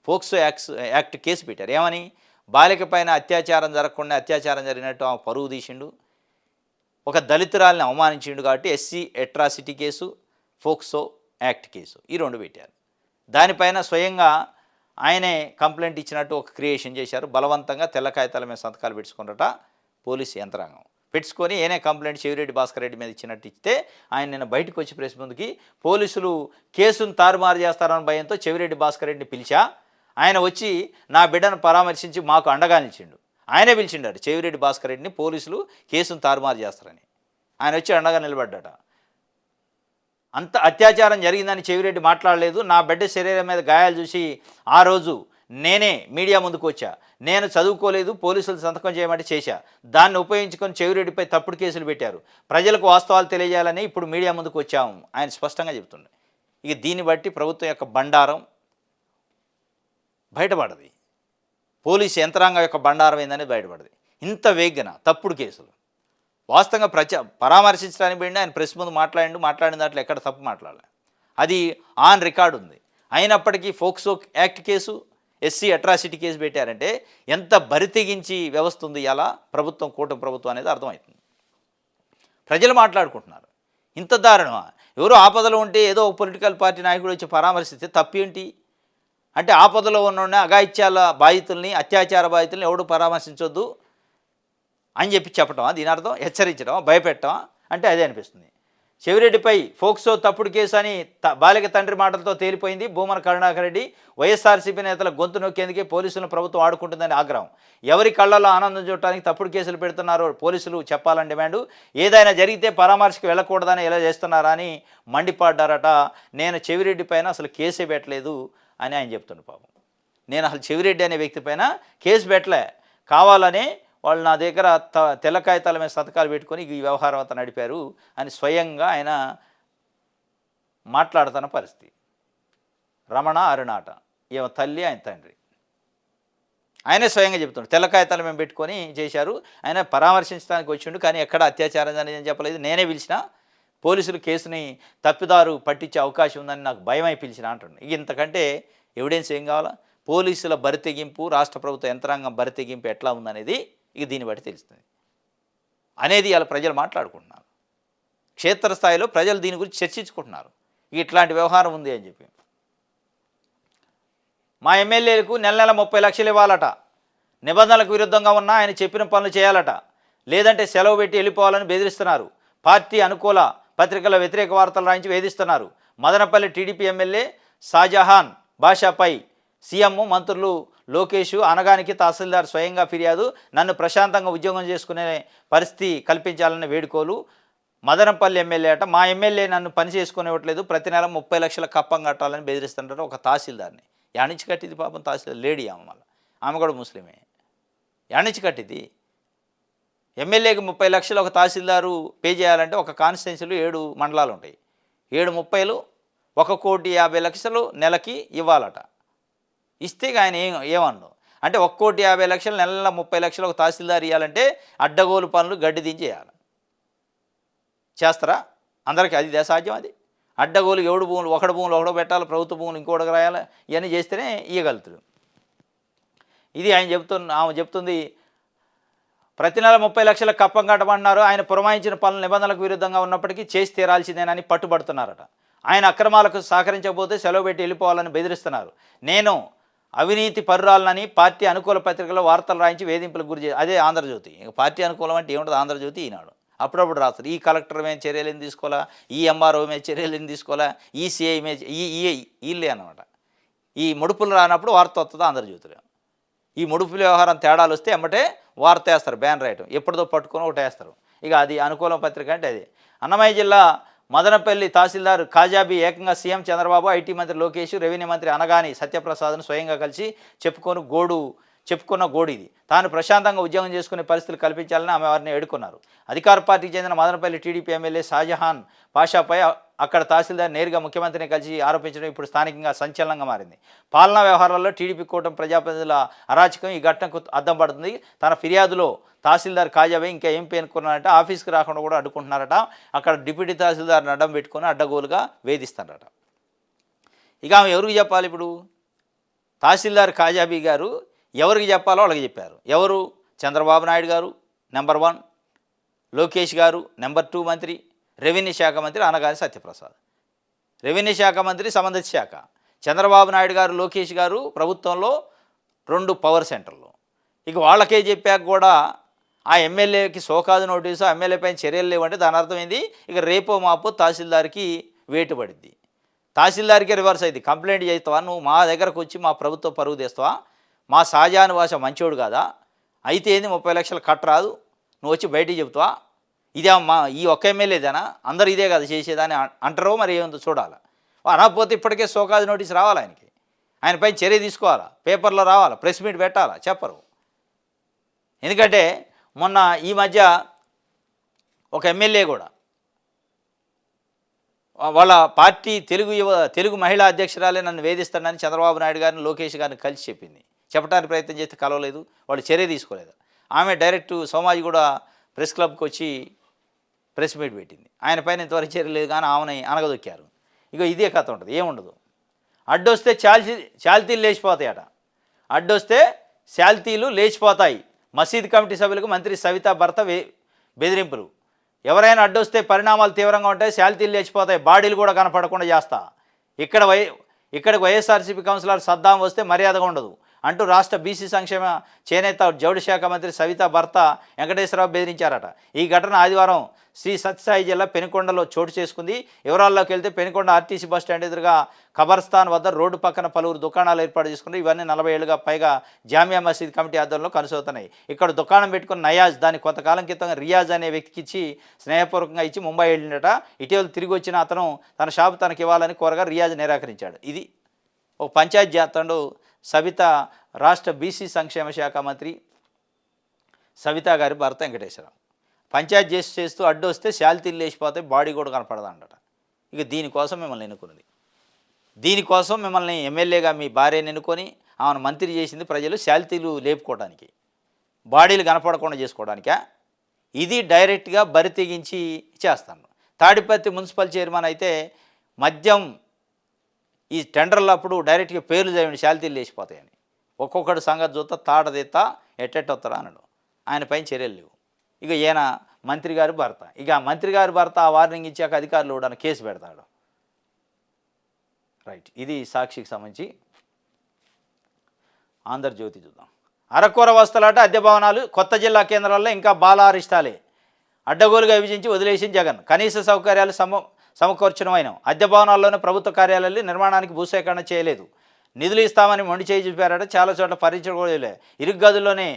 ఫోక్సో యాక్ట్ కేసు పెట్టారు. ఏమని? బాలిక పైన అత్యాచారం జరగకుండా అత్యాచారం జరిగినట్టు ఆమె పరువు తీసిండు, ఒక దళితురాల్ని అవమానించిండు కాబట్టి SC atrocity case, POCSO act case, ఈ 2 పెట్టారు. దానిపైన స్వయంగా ఆయనే కంప్లైంట్ ఇచ్చినట్టు ఒక క్రియేషన్ చేశారు. బలవంతంగా తెల్ల కాగితాల మీద సంతకాలు పెట్టుకున్నట పోలీసు యంత్రాంగం పెట్టుకొని ఏనే కంప్లైంట్ చెవిరెడ్డి భాస్కర్ రెడ్డి మీద ఇచ్చినట్టు ఇస్తే ఆయన నిన్న బయటకు వచ్చి ప్రెస్ ముందుకి పోలీసులు కేసును తారుమారు చేస్తారన్న భయంతో చెవిరెడ్డి భాస్కర్ రెడ్డిని పిలిచా. ఆయన వచ్చి నా బిడ్డను పరామర్శించి మాకు అండగా నిలిచిండు. ఆయనే పిలిచిండాడు చెవిరెడ్డి భాస్కర్ రెడ్డిని, పోలీసులు కేసును తారుమారు చేస్తారని. ఆయన వచ్చి అండగా నిలబడ్డాట. అంత అత్యాచారం జరిగిందని చెవిరెడ్డి మాట్లాడలేదు. నా బిడ్డ శరీరం మీద గాయాలు చూసి ఆ రోజు నేనే మీడియా ముందుకు వచ్చా. నేను చదువుకోలేదు, పోలీసులు సంతకం చేయమంటే చేశా. దాన్ని ఉపయోగించుకొని చెవిరెడ్డిపై తప్పుడు కేసులు పెట్టారు. ప్రజలకు వాస్తవాలు తెలియజేయాలని ఇప్పుడు మీడియా ముందుకు వచ్చాము ఆయన స్పష్టంగా చెబుతుండే. ఇక దీన్ని బట్టి ప్రభుత్వం యొక్క బండారం బయటపడది. పోలీసు యంత్రాంగం యొక్క బండారం ఏందనేది బయటపడది. ఇంత వేగన తప్పుడు కేసులు వాస్తవంగా పరామర్శించడానికి పోయింది. ఆయన ప్రెస్ ముందు మాట్లాడిన దాంట్లో ఎక్కడ తప్పు మాట్లాడలే. అది ఆన్ రికార్డు ఉంది. అయినప్పటికీ POCSO act case, SC atrocity case పెట్టారంటే ఎంత బరితెగించి వ్యవస్థ ఉంది ఇలా ప్రభుత్వం, కూటమి ప్రభుత్వం అనేది అర్థమవుతుంది. ప్రజలు మాట్లాడుకుంటున్నారు. ఇంత దారుణమా? ఎవరో ఆపదలో ఉంటే ఏదో ఒక పొలిటికల్ పార్టీ నాయకుడు వచ్చి పరామర్శిస్తే తప్పేంటి? అంటే ఆపదలో ఉన్న అఘాయిత్యాల బాధితుల్ని, అత్యాచార బాధితుల్ని ఎవడు పరామర్శించొద్దు అని చెప్పటమా? దీని అర్థం హెచ్చరించడం, భయపెట్టడం అంటే అదే అనిపిస్తుంది. చెవిరెడ్డిపై ఫోక్సో తప్పుడు కేసు అని బాలిక తండ్రి మాటలతో తేలిపోయింది. భూమన కరుణాకర్ రెడ్డి వైఎస్ఆర్సీపీ నేతల గొంతు నొక్కేందుకే పోలీసులను ప్రభుత్వం ఆడుకుంటుందని ఆగ్రహం. ఎవరి కళ్ళల్లో ఆనందం చూడటానికి తప్పుడు కేసులు పెడుతున్నారో పోలీసులు చెప్పాలని డిమాండు. ఏదైనా జరిగితే పరామర్శకు వెళ్ళకూడదని ఎలా చేస్తున్నారా అని మండిపడ్డారట. నేను చెవిరెడ్డి పైన అసలు కేసే పెట్టలేదు అని ఆయన చెప్తుండే. పాపం నేను అసలు చెవిరెడ్డి అనే వ్యక్తి పైన కేసు పెట్టలే, కావాలని వాళ్ళు నా దగ్గర తెల్ల కాగితాల మీద సంతకాలు పెట్టుకొని ఈ వ్యవహారం అంతా నడిపారు అని స్వయంగా ఆయన మాట్లాడుతున్న పరిస్థితి. రమణ అరుణాట ఏమో తల్లి, ఆయన తండ్రి, ఆయనే స్వయంగా చెప్తున్నాడు. తెల్ల కాగితాలు మేము పెట్టుకొని చేశారు, ఆయన పరామర్శించడానికి వచ్చిండు, కానీ ఎక్కడ అత్యాచారం అని చెప్పలేదు, నేనే పిలిచిన, పోలీసులు కేసుని తప్పిదారు పట్టించే అవకాశం ఉందని నాకు భయమై పిలిచిన అంటుండే. ఇంతకంటే ఎవిడెన్స్ ఏం కావాలా? పోలీసుల బరితెగింపు, రాష్ట్ర ప్రభుత్వ యంత్రాంగం బరితెగింపు ఎట్లా ఉందనేది ఇక దీన్ని బట్టి తెలుస్తుంది అనేది ఇలా ప్రజలు మాట్లాడుకుంటున్నారు. క్షేత్రస్థాయిలో ప్రజలు దీని గురించి చర్చించుకుంటున్నారు. ఇట్లాంటి వ్యవహారం ఉంది అని చెప్పి. మా ఎమ్మెల్యేలకు నెల నెల 30 లక్షలు ఇవ్వాలట, నిబంధనలకు విరుద్ధంగా ఉన్నా ఆయన చెప్పిన పనులు చేయాలట, లేదంటే సెలవు పెట్టి వెళ్ళిపోవాలని బెదిరిస్తున్నారు. పార్టీ అనుకూల పత్రికల వ్యతిరేక వార్తలు రాయించి వేధిస్తున్నారు. మదనపల్లి టీడీపీ ఎమ్మెల్యే షాజహాన్ బాషాపై సీఎం, మంత్రులు లోకేష్ అనగానికి తహసీల్దార్ స్వయంగా ఫిర్యాదు. నన్ను ప్రశాంతంగా ఉద్యోగం చేసుకునే పరిస్థితి కల్పించాలన్న వేడుకోలు. మదనపల్లి ఎమ్మెల్యే అట, మా ఎమ్మెల్యే నన్ను పని చేసుకునేవట్లేదు, ప్రతి నెల 30 లక్షల కప్పం కట్టాలని బెదిరిస్తుంటారు ఒక తహసీల్దార్ని. యానించి కట్టింది పాపం తహసీల్దార్, లేడీ ఆమె, మళ్ళీ ఆమె కూడా ముస్లిమే. యానించి కట్టింది. ఎమ్మెల్యేకి 30 లక్షలు ఒక తహసీల్దారు పే చేయాలంటే ఒక కాన్స్టిట్యున్సీలో 7 మండలాలు ఉంటాయి. 7 30లు 1,50,00,000 నెలకి ఇవ్వాలట. ఇస్తే ఆయన ఏమన్ను అంటే 1,50,00,000 నెల 30 లక్షలు ఒక తహసీల్దార్ ఇవ్వాలంటే అడ్డగోలు పనులు గడ్డి దించి చేయాలి. చేస్తారా? అందరికీ అది సాధ్యం? అది అడ్డగోలు ఎవడు భూములు, ఒకటి భూములు ఒకడో పెట్టాలి, ప్రభుత్వ భూములు ఇంకోటికి రాయాలి, ఇవన్నీ చేస్తేనే ఇవ్వగలుగుతాడు. ఇది ఆమె చెప్తుంది. ప్రతి నెల 30 లక్షల కప్పం కట్టమన్నారు. ఆయన పురమాయించిన పనులు నిబంధనలకు విరుద్ధంగా ఉన్నప్పటికీ చేసి తీరాల్సిందేనని పట్టుబడుతున్నారట. ఆయన అక్రమాలకు సహకరించకపోతే సెలవు పెట్టి వెళ్ళిపోవాలని బెదిరిస్తున్నారు. నేను అవినీతి పరురాలనని పార్టీ అనుకూల పత్రికలో వార్తలు రాయించి వేధింపులకు గురి అదే ఆంధ్రజ్యోతి. పార్టీ అనుకూలం అంటే ఏముంటుంది? ఆంధ్రజ్యోతి, ఈనాడు అప్పుడప్పుడు రాస్తారు. ఈ కలెక్టర్ మీద చర్యలు ఏం తీసుకోవాలా, ఈ ఎంఆర్ఓ మీద చర్యలు ఏం తీసుకోవాలా, ఈ సిఐ మీద వీళ్ళే అన్నమాట. ఈ ముడుపులు రానప్పుడు వార్త వస్తుంది ఆంధ్రజ్యోతిలో. ఈ ముడుపుల వ్యవహారం తేడాలు వస్తే ఎమ్మటే వార్త వేస్తారు, బ్యానర్ ఐటమ్ ఎప్పటిదో పట్టుకొని ఒకటి వేస్తారు. ఇక అది అనుకూలం పత్రిక అంటే అది. అన్నమయ్య జిల్లా మదనపల్లి తహసీల్దార్ కాజాబీ ఏకంగా సీఎం చంద్రబాబు, ఐటీ మంత్రి లోకేష్, రెవెన్యూ మంత్రి అనగాని సత్యప్రసాద్ను స్వయంగా కలిసి చెప్పుకున్న గోడు ఇది. తాను ప్రశాంతంగా ఉద్యోగం చేసుకునే పరిస్థితులు కల్పించాలని ఆమె వారిని వేడుకున్నారు. అధికార పార్టీకి చెందిన మదనపల్లి టీడీపీ ఎమ్మెల్యే షాజహాన్ పాషాపై అక్కడ తహసీల్దార్ నేరుగా ముఖ్యమంత్రిని కలిసి ఆరోపించడం ఇప్పుడు స్థానికంగా సంచలనంగా మారింది. పాలనా వ్యవహారాల్లో టీడీపీ కూటమి ప్రజాప్రతినిధుల అరాచకం ఈ ఘటనకు అద్దం పడుతుంది. తన ఫిర్యాదులో తహసీల్దార్ కాజాబే ఇంకా ఏం పేర్కొన్నారంటే ఆఫీస్కి రాకుండా కూడా అడ్డుకుంటున్నారట. అక్కడ డిప్యూటీ తహసీల్దార్ని అడ్డం పెట్టుకొని అడ్డగోలుగా వేధిస్తారట. ఇక ఆమె ఎవరికి చెప్పాలి ఇప్పుడు? తహసీల్దార్ కాజాబీ గారు ఎవరికి చెప్పాలో వాళ్ళకి చెప్పారు. ఎవరు? చంద్రబాబు నాయుడు గారు నెంబర్ 1, లోకేష్ గారు నెంబర్ 2 మంత్రి, రెవెన్యూ శాఖ మంత్రి అనగాని సత్యప్రసాద్. రెవెన్యూ శాఖ మంత్రి సంబంధిత శాఖ. చంద్రబాబు నాయుడు గారు, లోకేష్ గారు ప్రభుత్వంలో 2 పవర్ సెంటర్లు. ఇక వాళ్ళకే చెప్పాక కూడా ఆ ఎమ్మెల్యేకి సోకాదు నోటీసు, ఎమ్మెల్యే పైన చర్యలు లేవంటే దాని అర్థం ఏంది? ఇక రేపో మాపో తహసీల్దార్కి వేటు పడిద్ది. తహసీల్దార్కే రివర్స్ అయింది. కంప్లైంట్ చేస్తావా, నువ్వు మా దగ్గరకు వచ్చి మా ప్రభుత్వ పరువు తెస్తావా, మా షాజహాన్ భాష మంచోడు కాదా, అయితే ఏంది 30 లక్షలు కట్టరాదు, నువ్వు వచ్చి బయటికి చెబుతావా, ఇదే మా ఈ ఒక్క ఎమ్మెల్యేదేనా అందరు ఇదే కదా చేసేదని అంటారో మరి ఏముందో చూడాలి. అనకపోతే ఇప్పటికే సోకాజ్ నోటీస్ రావాలి ఆయనకి, ఆయనపై చర్య తీసుకోవాలా, పేపర్లో రావాలా, ప్రెస్ మీట్ పెట్టాలా, చెప్పరు. ఎందుకంటే మొన్న ఈ మధ్య ఒక ఎమ్మెల్యే కూడా వాళ్ళ పార్టీ తెలుగు మహిళా అధ్యక్షురాలే నన్ను వేధిస్తానని చంద్రబాబు నాయుడు గారిని, లోకేష్ గారిని కలిసి చెప్పింది. చెప్పడానికి ప్రయత్నం చేస్తే కలవలేదు, వాళ్ళు చర్య తీసుకోలేదు. ఆమె డైరెక్ట్ సోమాజిగూడ ప్రెస్ క్లబ్కి వచ్చి ప్రెస్ మీట్ పెట్టింది. ఆయన పైన ఇంతవరకు చర్య లేదు, కానీ ఆమెని అనగదొక్కారు. ఇక ఇదే కథ ఉంటుంది, ఏముండదు. అడ్డొస్తే చాల్తీలు లేచిపోతాయట. అడ్డొస్తే శాల్తీలు లేచిపోతాయి. మసీద్ కమిటీ సభ్యులకు మంత్రి సవిత భర్త బెదిరింపులు. ఎవరైనా అడ్డొస్తే పరిణామాలు తీవ్రంగా ఉంటాయి, శాల్తీలు లేచిపోతాయి, బాడీలు కూడా కనపడకుండా చేస్తా. ఇక్కడికి వైఎస్ఆర్సీపీ కౌన్సిలర్ సద్దాం వస్తే మర్యాదగా ఉండదు అంటూ రాష్ట్ర బీసీ సంక్షేమ చేనేత జౌళి శాఖ మంత్రి సవిత భర్త వెంకటేశ్వరరావు బెదిరించారట. ఈ ఘటన ఆదివారం శ్రీ సత్యసాయి జిల్లా పెనుకొండలో చోటు చేసుకుంది. వివరాల్లోకి వెళ్తే పెనుకొండ ఆర్టీసీ బస్ స్టాండ్ ఎదురుగా ఖబర్స్థాన్ వద్ద రోడ్డు పక్కన పలువురు దుకాణాలు ఏర్పాటు చేసుకున్నారు. ఇవన్నీ 40 ఏళ్ళుగా పైగా జామియా మసీద్ కమిటీ ఆధ్వర్యంలో కొనసాగుతున్నాయి. ఇక్కడ దుకాణం పెట్టుకున్న నయాజ్ దాన్ని కొంతకాలం క్రితం రియాజ్ అనే వ్యక్తికి ఇచ్చి స్నేహపూర్వకంగా ఇచ్చి ముంబై వెళ్ళినట. ఇటీవల తిరిగి వచ్చిన అతను తన షాపు తనకి ఇవ్వాలని కోరగా రియాజ్ నిరాకరించాడు. ఇది ఒక పంచాయతీ చేస్తాడు సవిత, రాష్ట్ర బీసీ సంక్షేమ శాఖ మంత్రి సవిత గారి భర్త వెంకటేశ్వరరావు. పంచాయతీ చేస్తూ అడ్డు వస్తే శాల్తీలు లేచిపోతే బాడీ కూడా కనపడదండట. ఇక దీనికోసం మిమ్మల్ని ఎన్నుకున్నది, దీనికోసం మిమ్మల్ని ఎమ్మెల్యేగా మీ భార్యను ఎన్నుకొని ఆమెను మంత్రి చేసింది ప్రజలు శాల్తీలు లేపుకోవడానికి, బాడీలు కనపడకుండా చేసుకోవడానికా? ఇది డైరెక్ట్గా బరి తెగించి చేస్తాను. తాడిపత్రి మున్సిపల్ చైర్మన్ అయితే మద్యం ఈ టెండర్లప్పుడు డైరెక్ట్గా పేర్లు చదివండి శాల్తీలు లేచిపోతాయని. ఒక్కొక్కటి సంగతి చూస్తా తాడదెత్తా ఎట్టెట్టొత్తరా అన్నాడు. ఆయన పైన చర్యలు లేవు. ఇక ఈయన మంత్రి గారి భర్త, ఇక మంత్రి గారి భర్త ఆ వార్నింగ్ ఇచ్చాక అధికారులు కూడా కేసు పెడతాడు. రైట్, ఇది సాక్షికి సంబంధించి. ఆంధ్రజ్యోతి చూద్దాం. అరకొర వస్తువులాట, అద్దె భవనాలు కొత్త జిల్లా కేంద్రాల్లో ఇంకా బాలారిష్టాలే. అడ్డగోలుగా విభజించి వదిలేసిన జగన్. కనీస సౌకర్యాలు సమకూర్చడమైన అద్దె భవనాల్లోనే ప్రభుత్వ కార్యాలయాలు నిర్మాణానికి భూసేకరణ చేయలేదు. నిధులు ఇస్తామని మొండి చేయి చూపారట. చాలా చోట్ల పరీక్షలే. ఇరుగు గదుల్లోనే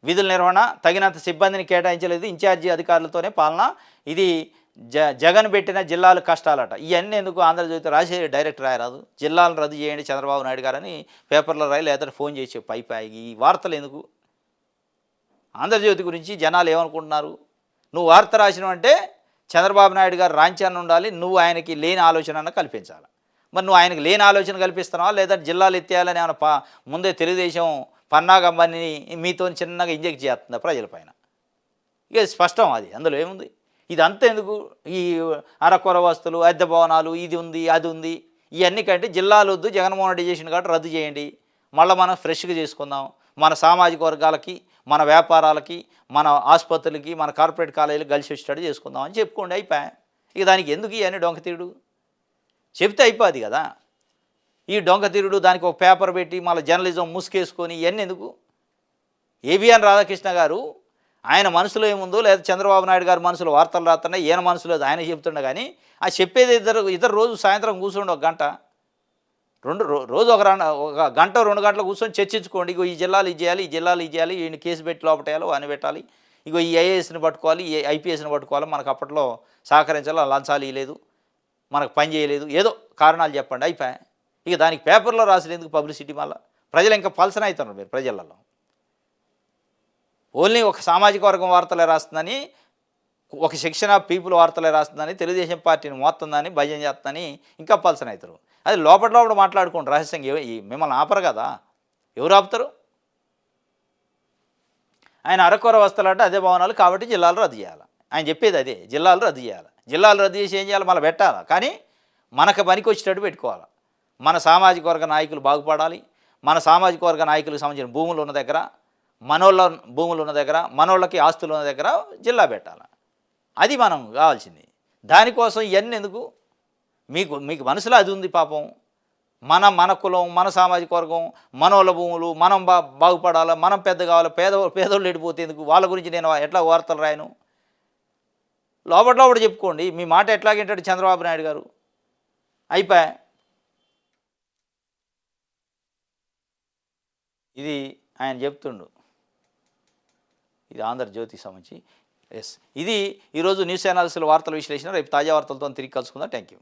విధుల నిర్వహణ, తగినంత సిబ్బందిని కేటాయించలేదు. ఇన్ఛార్జి అధికారులతోనే పాలన. ఇది జగన్ పెట్టిన జిల్లాల కష్టాలట. ఇవన్నీ ఎందుకు ఆంధ్రజ్యోతి రాసే డైరెక్ట్ రాయరాదు. జిల్లాలను రద్దు చేయండి చంద్రబాబు నాయుడు గారని పేపర్లో రాయి, లేదా ఫోన్ చేసి పైకి ఈ వార్తలు ఎందుకు? ఆంధ్రజ్యోతి గురించి జనాలు ఏమనుకుంటున్నారు? నువ్వు వార్త రాసినావంటే చంద్రబాబు నాయుడు గారు రాంచాన్ని ఉండాలి, నువ్వు ఆయనకి లేని ఆలోచన కల్పించాలి. మరి నువ్వు ఆయనకి లేని ఆలోచన కల్పిస్తున్నావా, లేదా జిల్లాలు ఎత్తేయాలని ఏమైనా ముందే తెలుగుదేశం పన్నాగంబాన్ని మీతో చిన్నగా ఇంజెక్ట్ చేస్తుందా ప్రజలపైన? ఇక స్పష్టం అది, అందులో ఏముంది? ఇదంతా ఎందుకు? ఈ అరకొర వస్తువులు, అద్దె భవనాలు, ఇది ఉంది అది ఉంది, ఇవన్నీ కంటే జిల్లాలు వద్దు, జగన్మోహన్ రెడ్డి చేసిన కాబట్టి రద్దు చేయండి, మళ్ళీ మనం ఫ్రెష్గా చేసుకుందాం, మన సామాజిక వర్గాలకి, మన వ్యాపారాలకి, మన ఆసుపత్రులకి, మన కార్పొరేట్ కాలేజీలకు కలిసి వచ్చేటట్టు చేసుకుందాం అని చెప్పుకోండి, అయిపోయా. ఇక దానికి ఎందుకు ఇవన్నీ డొంకతీరుడు? చెప్తే అయిపోద్ది కదా. ఈ డొంకతీరుడు, దానికి ఒక పేపర్ పెట్టి మళ్ళీ జర్నలిజం ముసుకేసుకొని ఇవన్నీ ఎందుకు? ఏబిఎన్ రాధాకృష్ణ గారు ఆయన మనసులో ఏముందో, లేదా చంద్రబాబు నాయుడు గారి మనసులో వార్తలు రాస్తున్నాయి, ఈయన మనసులో ఆయన చెప్తుండే. కానీ ఆ చెప్పేది ఇద్దరు రోజు సాయంత్రం కూర్చోండి, ఒక గంట రోజు ఒక గంట 2 గంటలు కూర్చొని చర్చించుకోండి. ఇగో ఈ జిల్లాలు ఇది చేయాలి, ఈ జిల్లాలు ఇది చేయాలి, ఈయన కేసు పెట్టి లోపటేయాలి, అని పెట్టాలి, ఇగో ఈ ఐఏఎస్ని పట్టుకోవాలి, ఈ ఐపీఎస్ని పట్టుకోవాలి, మనకు అప్పట్లో సహకరించాలి, లంచాలు ఇవ్వలేదు, మనకు పని చేయలేదు, ఏదో కారణాలు చెప్పండి, అయిపోయా. ఇక దానికి పేపర్లో రాసినందుకు పబ్లిసిటీ, మళ్ళీ ప్రజలు ఇంకా పల్సన అవుతున్నారు. మీరు ప్రజలలో ఓన్లీ ఒక సామాజిక వర్గం వార్తలే రాస్తుందని, ఒక సెక్షన్ ఆఫ్ పీపుల్ వార్తలే రాస్తుందని, తెలుగుదేశం పార్టీని మోస్తుందని, భజన చేస్తుందని ఇంకా పల్సన అవుతారు. అది లోపల మాట్లాడుకోండి రహస్యంగా. మిమ్మల్ని ఆపరు కదా, ఎవరు ఆపుతారు? ఆయన అరకొర వస్తువులంటే అదే భవనాలు కాబట్టి జిల్లాలు రద్దు చేయాలి. ఆయన చెప్పేది అదే, జిల్లాలు రద్దు చేయాలి. జిల్లాలు రద్దు చేసి ఏం చేయాలి? మళ్ళీ పెట్టాలి, కానీ మనకు పనికి వచ్చేటట్టు పెట్టుకోవాలి. మన సామాజిక వర్గ నాయకులు బాగుపడాలి. మన సామాజిక వర్గ నాయకులకు సంబంధించిన భూములు ఉన్న దగ్గర, మనోళ్ళ భూములు ఉన్న దగ్గర, మనోళ్ళకి ఆస్తులు ఉన్న దగ్గర జిల్లా పెట్టాలి. అది మనం కావాల్సింది. దానికోసం ఇవన్నీ ఎందుకు? మీకు మనసులో అది ఉంది పాపం. మన కులం, మన సామాజిక వర్గం, మనోళ్ళ భూములు, మనం బాగుపడాలి, మనం పెద్ద కావాలి, పేదోళ్ళు ఎడిపోతే ఎందుకు? వాళ్ళ గురించి నేను ఎట్లా వార్తలు రాయను? లోపల చెప్పుకోండి. మీ మాట ఎట్లాగేంటాడు చంద్రబాబు నాయుడు గారు? అయిపోయా. ఇది ఆయన చెప్తుండు. ఇది ఆంధ్రజ్యోతికి సంబంధించి. ఎస్, ఇది ఈరోజు న్యూస్ అనాలిసిస్ వార్తల విశ్లేషణ. రేపు తాజా వార్తలతో తిరిగి కలుసుకుందాం. Thank you.